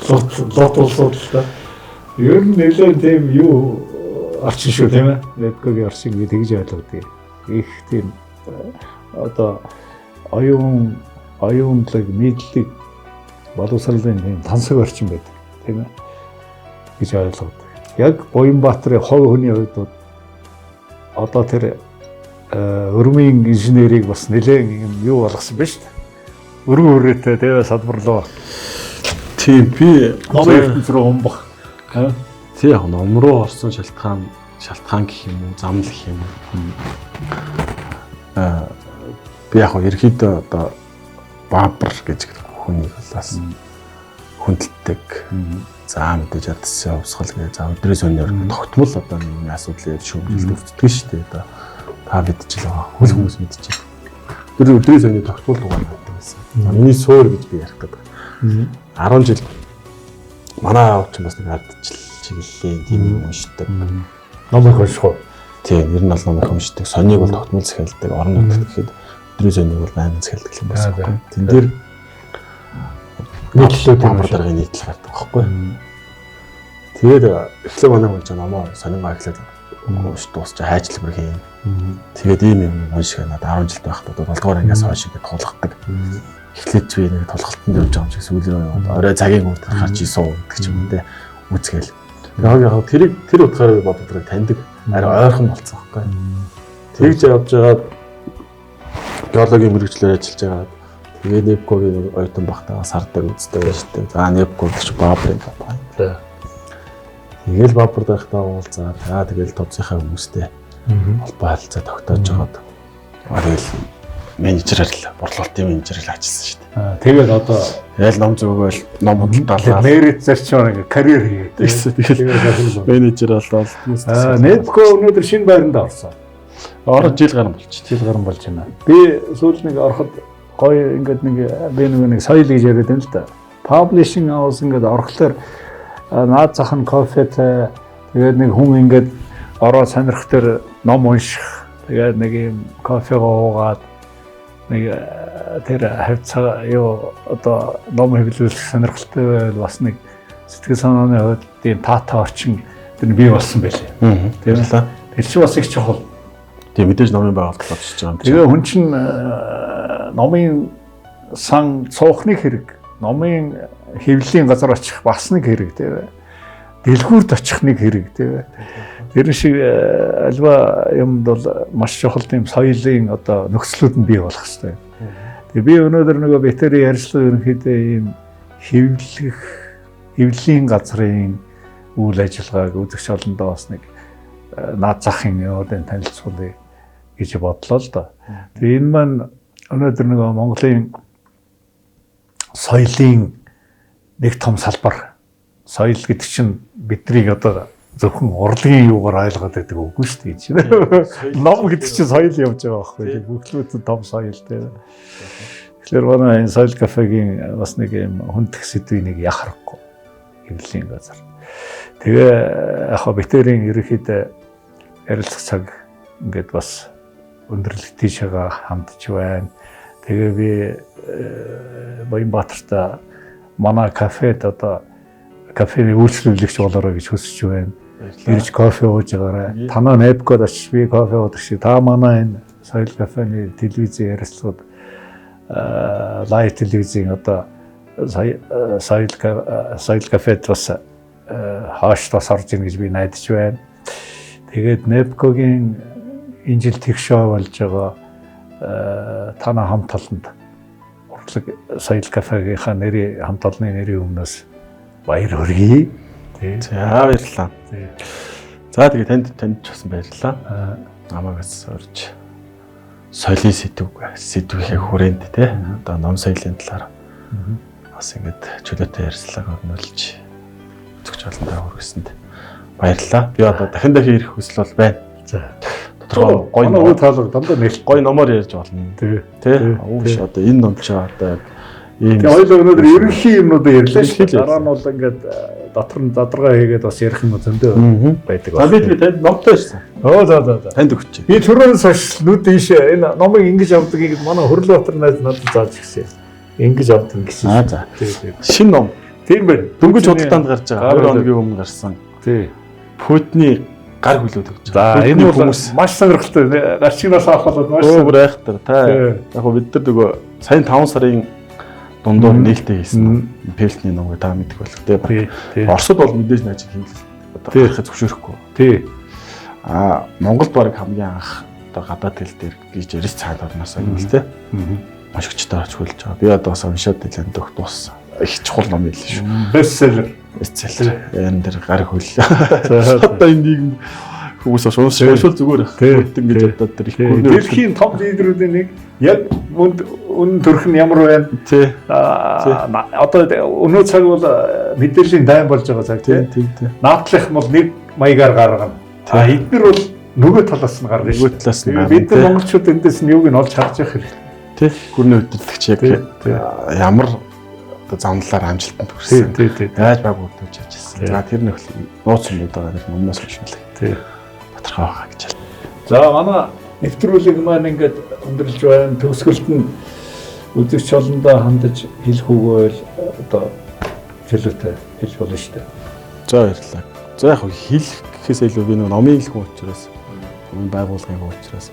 лот болсоо л та. Ер нь нэлээд тийм юу орчин шүү тийм ээ. Нэдгогийн орчин би тэгж ойлгодог. Их тийм одоо оюунлаг мэдлэг боловсролын тийм тансаг орчин байдаг тийм ээ. Гэж ойлгодог. Яг Баянбаатарын хувь хүний хувьд одоо тэр өрмийн инженерийг бас нэлээд юм юу болгосон ба шүү дээ. Өргөн үрээтэй тэгээ салбарлаа. Тийм би номын руу хомбох. Тий яг ном руу орсон шалтгаан гэх юм уу, зам гэх юм уу. Би яг ерөөхдөө одоо Баабар гэж хүнийг бас хүндэлдэг. За мэдээж ядсан явсгал гэж за өдрөөс өнөр тогтмол одоо нэг асуудал яаж шүүмжилт өвчтдөг шүү дээ. Одоо та мэдчихэл байгаа. Хөл хүмүүс мэдчихэв. Тэр өдрөөс өнөр тогтмол дугаар байсан. Миний суур гэж би ярих гэдэг. 10 жил манай аав ч бас нэг ардчил чиглэлийн тийм юм уншдаг. Ном их унших уу? Тийм, ер нь бол ном их уншдаг. Сонёг бол тогтмол захиалдаг. Орон нутагт гэхэд өдрөөс өнөр бол байнга захиалдаг юм байна. Тэн дээр нийтлэлүүд дараагийн нийтлэл гардаг байхгүй. Тэгээд эхлээ манай хүн ч намаа сонирхоо эхлээд уншиж дуусч хайжлбар хийн. Тэгээд ийм юм унших надад 10 жил байхдаа 7 дугаар ангиас хойш ингэ тулгадаг. Эхлээд би нэг тулгалтанд явж байгаа юм шиг сүүлрээ яваад орой цагийн үрд гарч ийсүү гэдэг ч юм уу те үзгээл. Тэгээд тэр утгаараа боддог таньдаг арай ойрхон болцсон байхгүй. Тэгж явж байгаад геологийн мэргэжлээр ажиллаж байгаа. Тэгээд Нэпкогийн оюутан багтаа сардаг үздэг байжтэй. За Нэпко гэж Баабрын компани. Тэгэл Баабар байхдаа уулзаад тэгэл товцынхаа хүмүүстэй холбоо харилцаа тогтоож байгаад тэгэл менежерээр л борлуулалтын менежерээр л ажилласан шүү дээ. Тэгээд одоо тэгэл ном зөвгөөл ном худалдаалаа. Нэрит зарчмаар ингээ карьер хийгээд. Тэгэл менежер болоод Нэпко өнөөдөр шинэ байранд орсон. Ороод жил гарсан болчих. Жил гарсан болж байна. Би сүүл нэг ороход гоё ингээд би нэг соёл гэж яриад байна л да. Publishing house ингээд орохлоор наад зах нь кофетэй тэгээд нэг хүн ингээд ороод сонирх төр ном унших тэгээд нэг юм кофего уугаад нэг тэр хавцаа юу одоо ном хэвлүүлэх сонирхолтой байвал бас нэг сэтгэл санааны хувьд тийм таатай орчин тэр бий болсон байлээ. Тийм ээ. Тэр чинь бас их чухал. Тийм мэдээж номын байгуулалт болчихж байгаа юм. Тэгээ хүн чинь номын сан цуухны хэрэг, номын хэвлэлийн газар очих бас нэг хэрэг тийм ээ. Дэлгүүрт очих нэг хэрэг тийм ээ. Тэр шиг альва юмд бол маш чухал тийм соёлын одоо нөхцлүүд нь бий болох хэрэгтэй. Тэгээ би өнөөдөр нөгөө битэрийн ярилцлага ерөнхийдөө ийм хэвлэлийн газрын үйл ажиллагааг үзэгч олондоо бас нэг наад захын юмудын танилцуулъя гэж бодлоо л да. Тэгээ энэ маань өнөөдөр нөгөө Монголын соёлын нэг том салбар. Соёл гэдэг чинь биднийг одоо зөвхөн урлагийн юугаар ойлгоод байдаг үгүй шүү дээ. Ном гэдэг чинь соёл явж байгаа байхгүй. Бүхлүүд том соёл тийм. Тэгэхээр манай энэ соёл кафегийн бас нэг юм хүндх сэдвийн нэг яхахгүй хэвлэлийн газар. Тэгээ яг битэрийн ерөнхийдөө ярилцах цаг ингээд бас өндөрлөлт тийшээгээ хандж байна. Тэгээ би Баянбаатарт манай кафед одоо кафений үйлчлүүлэгч болоорой гэж хүсэж байна. Ирж кофе ууж байгаарай. Танаа Нэпкод очиж би кофе уудаг шиг та манай энэ соёл кафений телевизийн ярилцлагад лайв телевизийн одоо соёл кафед бас хаашлаас орж ийн гэж би найдаж байна. Тэгээд Нэпкогийн энэ жил тех шоу болж байгаа танаа хамт олонд урлаг соёл кафегийнхаа нэрийн хамт олонны нэрийн өмнөөс баяр хүргэе. За баярлалаа. За тэгээ танд ч басан баярлалаа. Намаагаас орж соёлын сэдвийнхээ хүрээнд те одоо ном соёлын талаар бас ингэж чөлөөтэй ярьцлага өрнүүлж зөвч олондоо хүргэсэнд баярлалаа. Би одоо дахин ирэх хүсэл бол байна. За тодорхой гоё ном таалаг дандаа нэг гоё номоор ярьж болно. Тий. Ууш одоо энэ ном чи одоо ийм хоёул өнөөдөр ерөнхий юмнуудыг ярьлаа шүү дээ. Дараа нь бол ингээд дотор нь задаргаа хийгээд бас ярих юм зөндөө байдаг байна. За би тэгээ танд номтой байсан. За. Танд өгч. Би түрүүнээс хойш нүд ийшээ энэ номыг ингэж авдаг гэж манай Хөрлөбаатар найз надад зааж гисэн. Ингэж авдаг гэсэн. За. Шинэ ном. Тийм байна. Дөнгөж худалдаанд гарч байгаа. 2 хоногийн өмнө гарсан. Тий. Путины гар хүлээд өгч байгаа. За энэ бол маш сонирхолтой. Гарчигнаас авахлаад маш айхтар та. Яг нь бид нар нөгөө сая 5 сарын дундуур нээлттэй хийсэн пэлтний ном та мэдэх болох тийм. Оросд бол мэдээж нааж хийх одоо харахад зөвшөөрөхгүй. Тий. Монголд баг хамгийн анх одоо гадаад хэл дээр гэж ярис цаад орноос юм л тийм. Маш хүчтэй орж хөлж байгаа. Би одоо бас уншаад нэлээд дууссан. Их чухал ном байл шүү. Бестселлер. Энэ дээр гар хөл. Одоо энэ нийгэм хүмүүс уншвал зүгээр байх. Ингэж одоо тэр их дэлхийн топ лидерүүдийн нэг яг үнэн төрх нь ямар байна? Тий. Одоо өнөө цаг бол мэдээллийн дайн болж байгаа цаг тий. Наадлах бол нэг маягаар гаргана. Эдгээр бол нөгөө талаас нь гарна шүү. Нөгөө талаас нь. Бид монголчууд эндээс нь юуг нь олж харж явах хэрэгтэй. Тий. Гүрний хөдөлгөгч яг ямар одоо замналаар амжилтанд хүрсэн. Яаж баг өгдөж явжсэн. За тэр нэг нууц юмуд байгаа нэг өмнөөс уншуулъя. Тий. Тодорхой байгаа гэж байна. За манай нэвтрүүлэг маань ингээд өндөрлж байна. Төгсгөлд нь үзэгч олондоо хандаж хэлэх үг байл одоо чөлөөтэй хэлж болно шүү дээ. За баярлалаа. За яг хэлэхээс илүү би нэг номын хүн учраас номын байгууллагын хүн учраас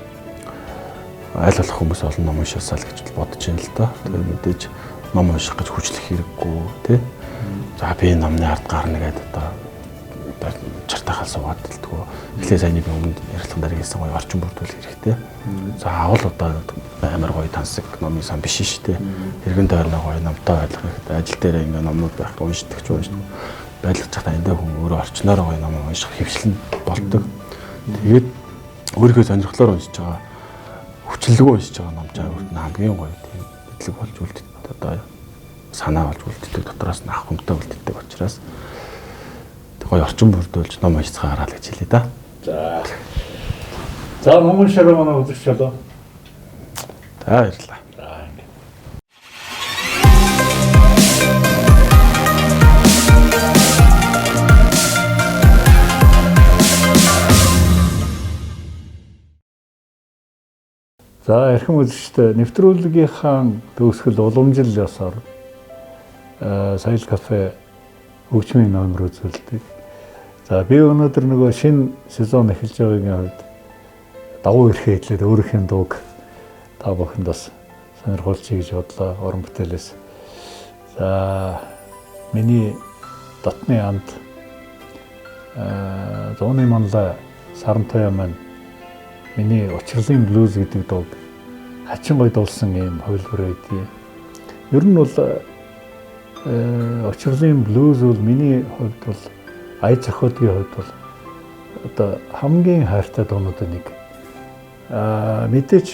аль болох хүмүүс олон ном уншаасаа л гэж бодож байна л да. Тэгээд мэдээж ном унших гэж хүчлэх хэрэггүй тий. За би номны ард гарна гэдэг одоо чартахал суугаад дэлдэггүй. Эхлээ саяны би өмнө ярилцсан дараа хийсэн гоё орчин бүрдүүл хэрэгтэй. За авал одоо амар гоё тансаг номын сан биш шүү дээ. Тэргэн тойрны гоё номтой ойлгох хэрэгтэй. Ажил дээр ингээ номнууд байх уншдаг ч уншдаг. Байлгаж байгаа эндээ хүн өөрөө орчноор гоё ном унших хөвшлэн болдог. Тэгээд өөрийнхөө сонирхлоор уншиж байгаа хүчлэлгүй уншиж байгаа ном жаа өөрт нь хамгийн гоё тийм мэдлэг болж үлддэг. Одоо санаа болж үлддэг дотроос нь ах хүмтэй үлддэг учраас гоё орчин бүрдүүлж ном уншицгаа гараа л гэж хэлээ да. За ном уншаараа манай үзэгч болоо. За баярлалаа. За эрхэм үзэгчтэй нэвтрүүлгийнхаа төгсгөл уламжил ёсоор соёл кафе хөгжмийн номер үзүүлдэг. За би өнөөдөр нөгөө шинэ сезон эхэлж байгаагийн хувьд давуу эрхээ хэлээд өөрийнхөө дууг та бүхэнд бас сонирхуулъя гэж бодлоо уран бүтээлээс. За миний дотны анд зууны манлай Сарантуяа маань миний учрлын блюз гэдэг дууг хачин гоё дуулсан юм хувилбар байдгийг. Ер нь бол учрлын блюз бол миний хувьд бол ая зохиодгийн хувьд бол одоо хамгийн хайртай дуунуудын нэг. Мэдээч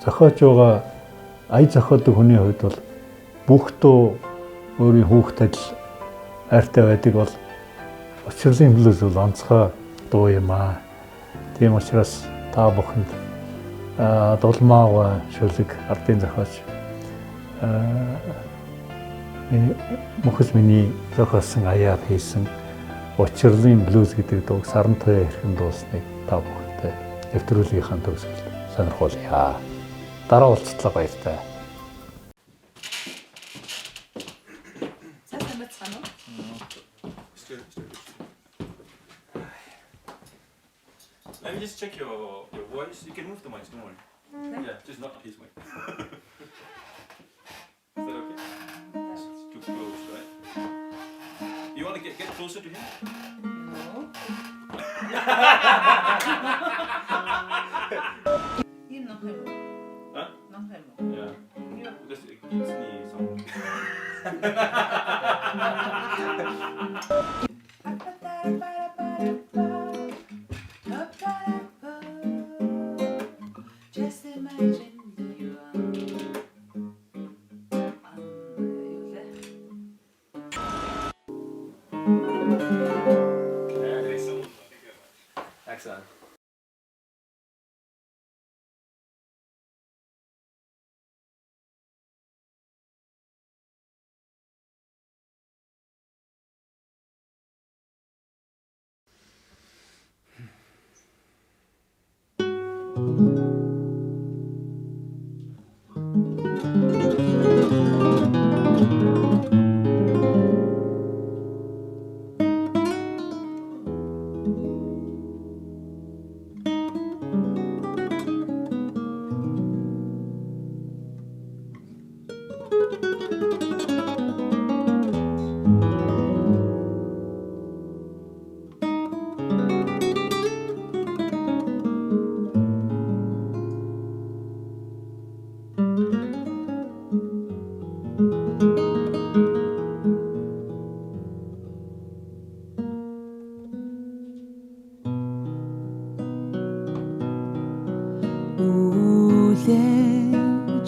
зохиож байгаа ая зохиодог хүний хувьд бол бүх дуу өөрийн хүүхдэд л хайртай байдаг бол учирлын блюз бол онцгой дуу юм аа. Тийм учраас та бүхэнд Дулмаа шүлэг ардын зохиолч мөхөл миний зохиосон аяар хийсэн учирлын блюз гэдэг дууг саран туяа хэрхэн дуусныг та бүхэндээ нэвтрүүлгийнхаа төгсгөл сонирхуулъя. Дараа уулзтлаа баяртай. Let me just check your voice. You can move the mic, don't worry. Yeah, just not his mic. Is that okay? It's too close, right? You want to get closer to him? Yun lang kayo. Huh? Lang kayo. Yeah. Because it gives me some. Just imagine you are on the Excellent.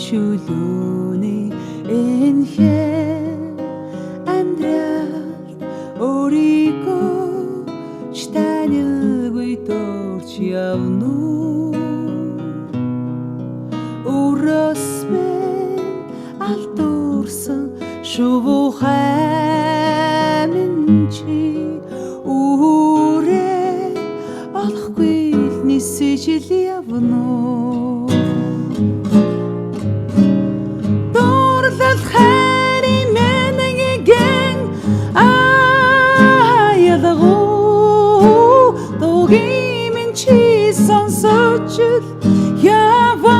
Чулууны энхээ амьдрал өөрийгөө ч танилгүй дурч явна өрөөс минь алдуурсан шувуухай минь чи үрээ олохгүй нисэж ил явна сонсочл яваа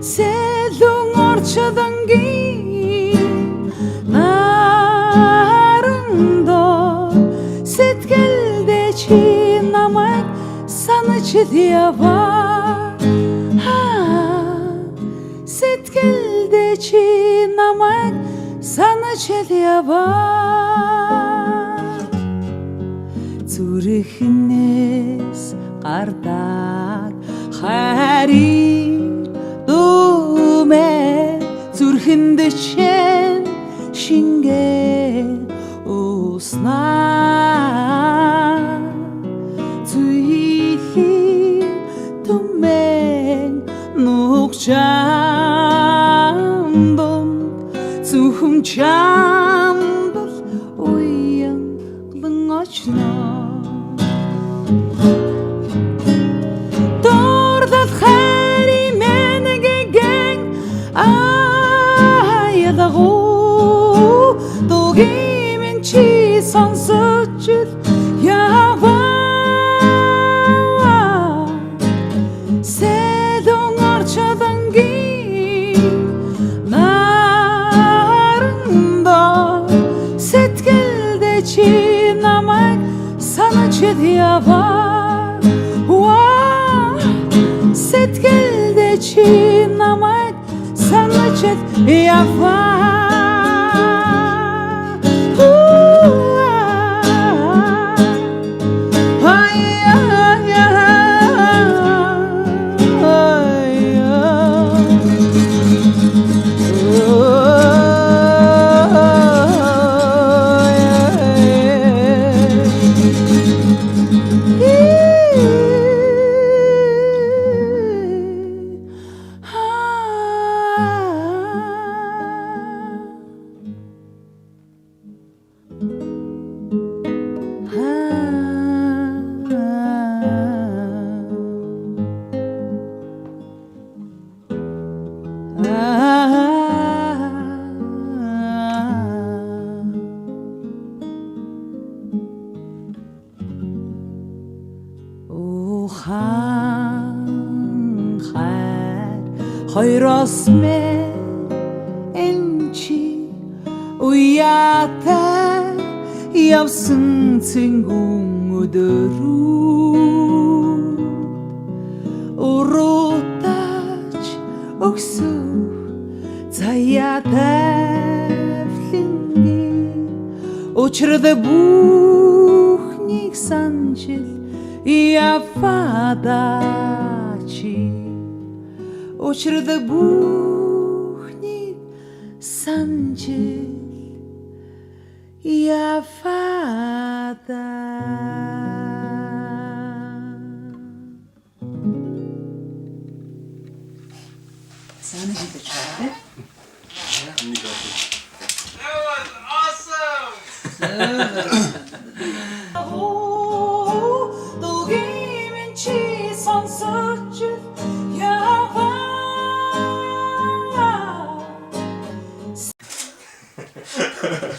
сэлэн орчдангийн нарандо сэтгэлдээ чи намайг санаж яваа сэтгэлдээ чи намайг санаж яваа зүрхнээс гардаг хайрын дүмээ зүрхэнд чин шингээ уснаа зүилийн дүмээ нухчандон зүхэм чандал уян очно Дордад хайри менэгэн аялагу дугимэн чи сонсочл яваа сэлэн орчдангийн нарандо сэтгэлдээ чи намайг санаж яваа сэтгэлдээ чи намайг санаж яваа Мухан хайр хоёроос мэ энчи уяатай явсан цэнгүүн өдөрүүд уруудаж өгсөв заяатай флинги учрад бүхнийг санжил явадачи учрад бүхнийг санжил явада Sana gibi çağırdı. 독이면 치선 서줄 야와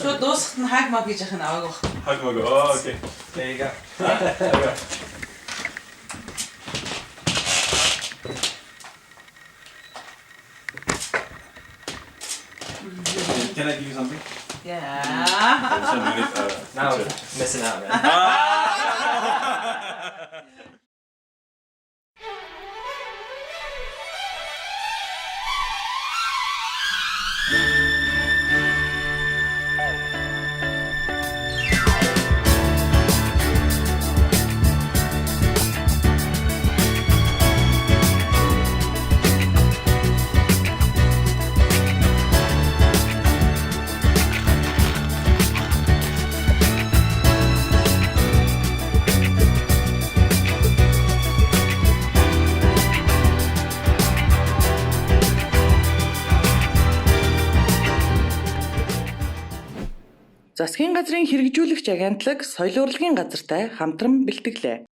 Шууд дуусахт нь хаг маг гэж яхах аваагүй. Hug mug. Oh, okay. There you go. There you go. Can I give you something? Яа. Some minute, Now picture. missing out, man. Засгийн газрын хэрэгжүүлэгч агентлаг соёл урлагийн газартай хамтран бэлтгэлээ.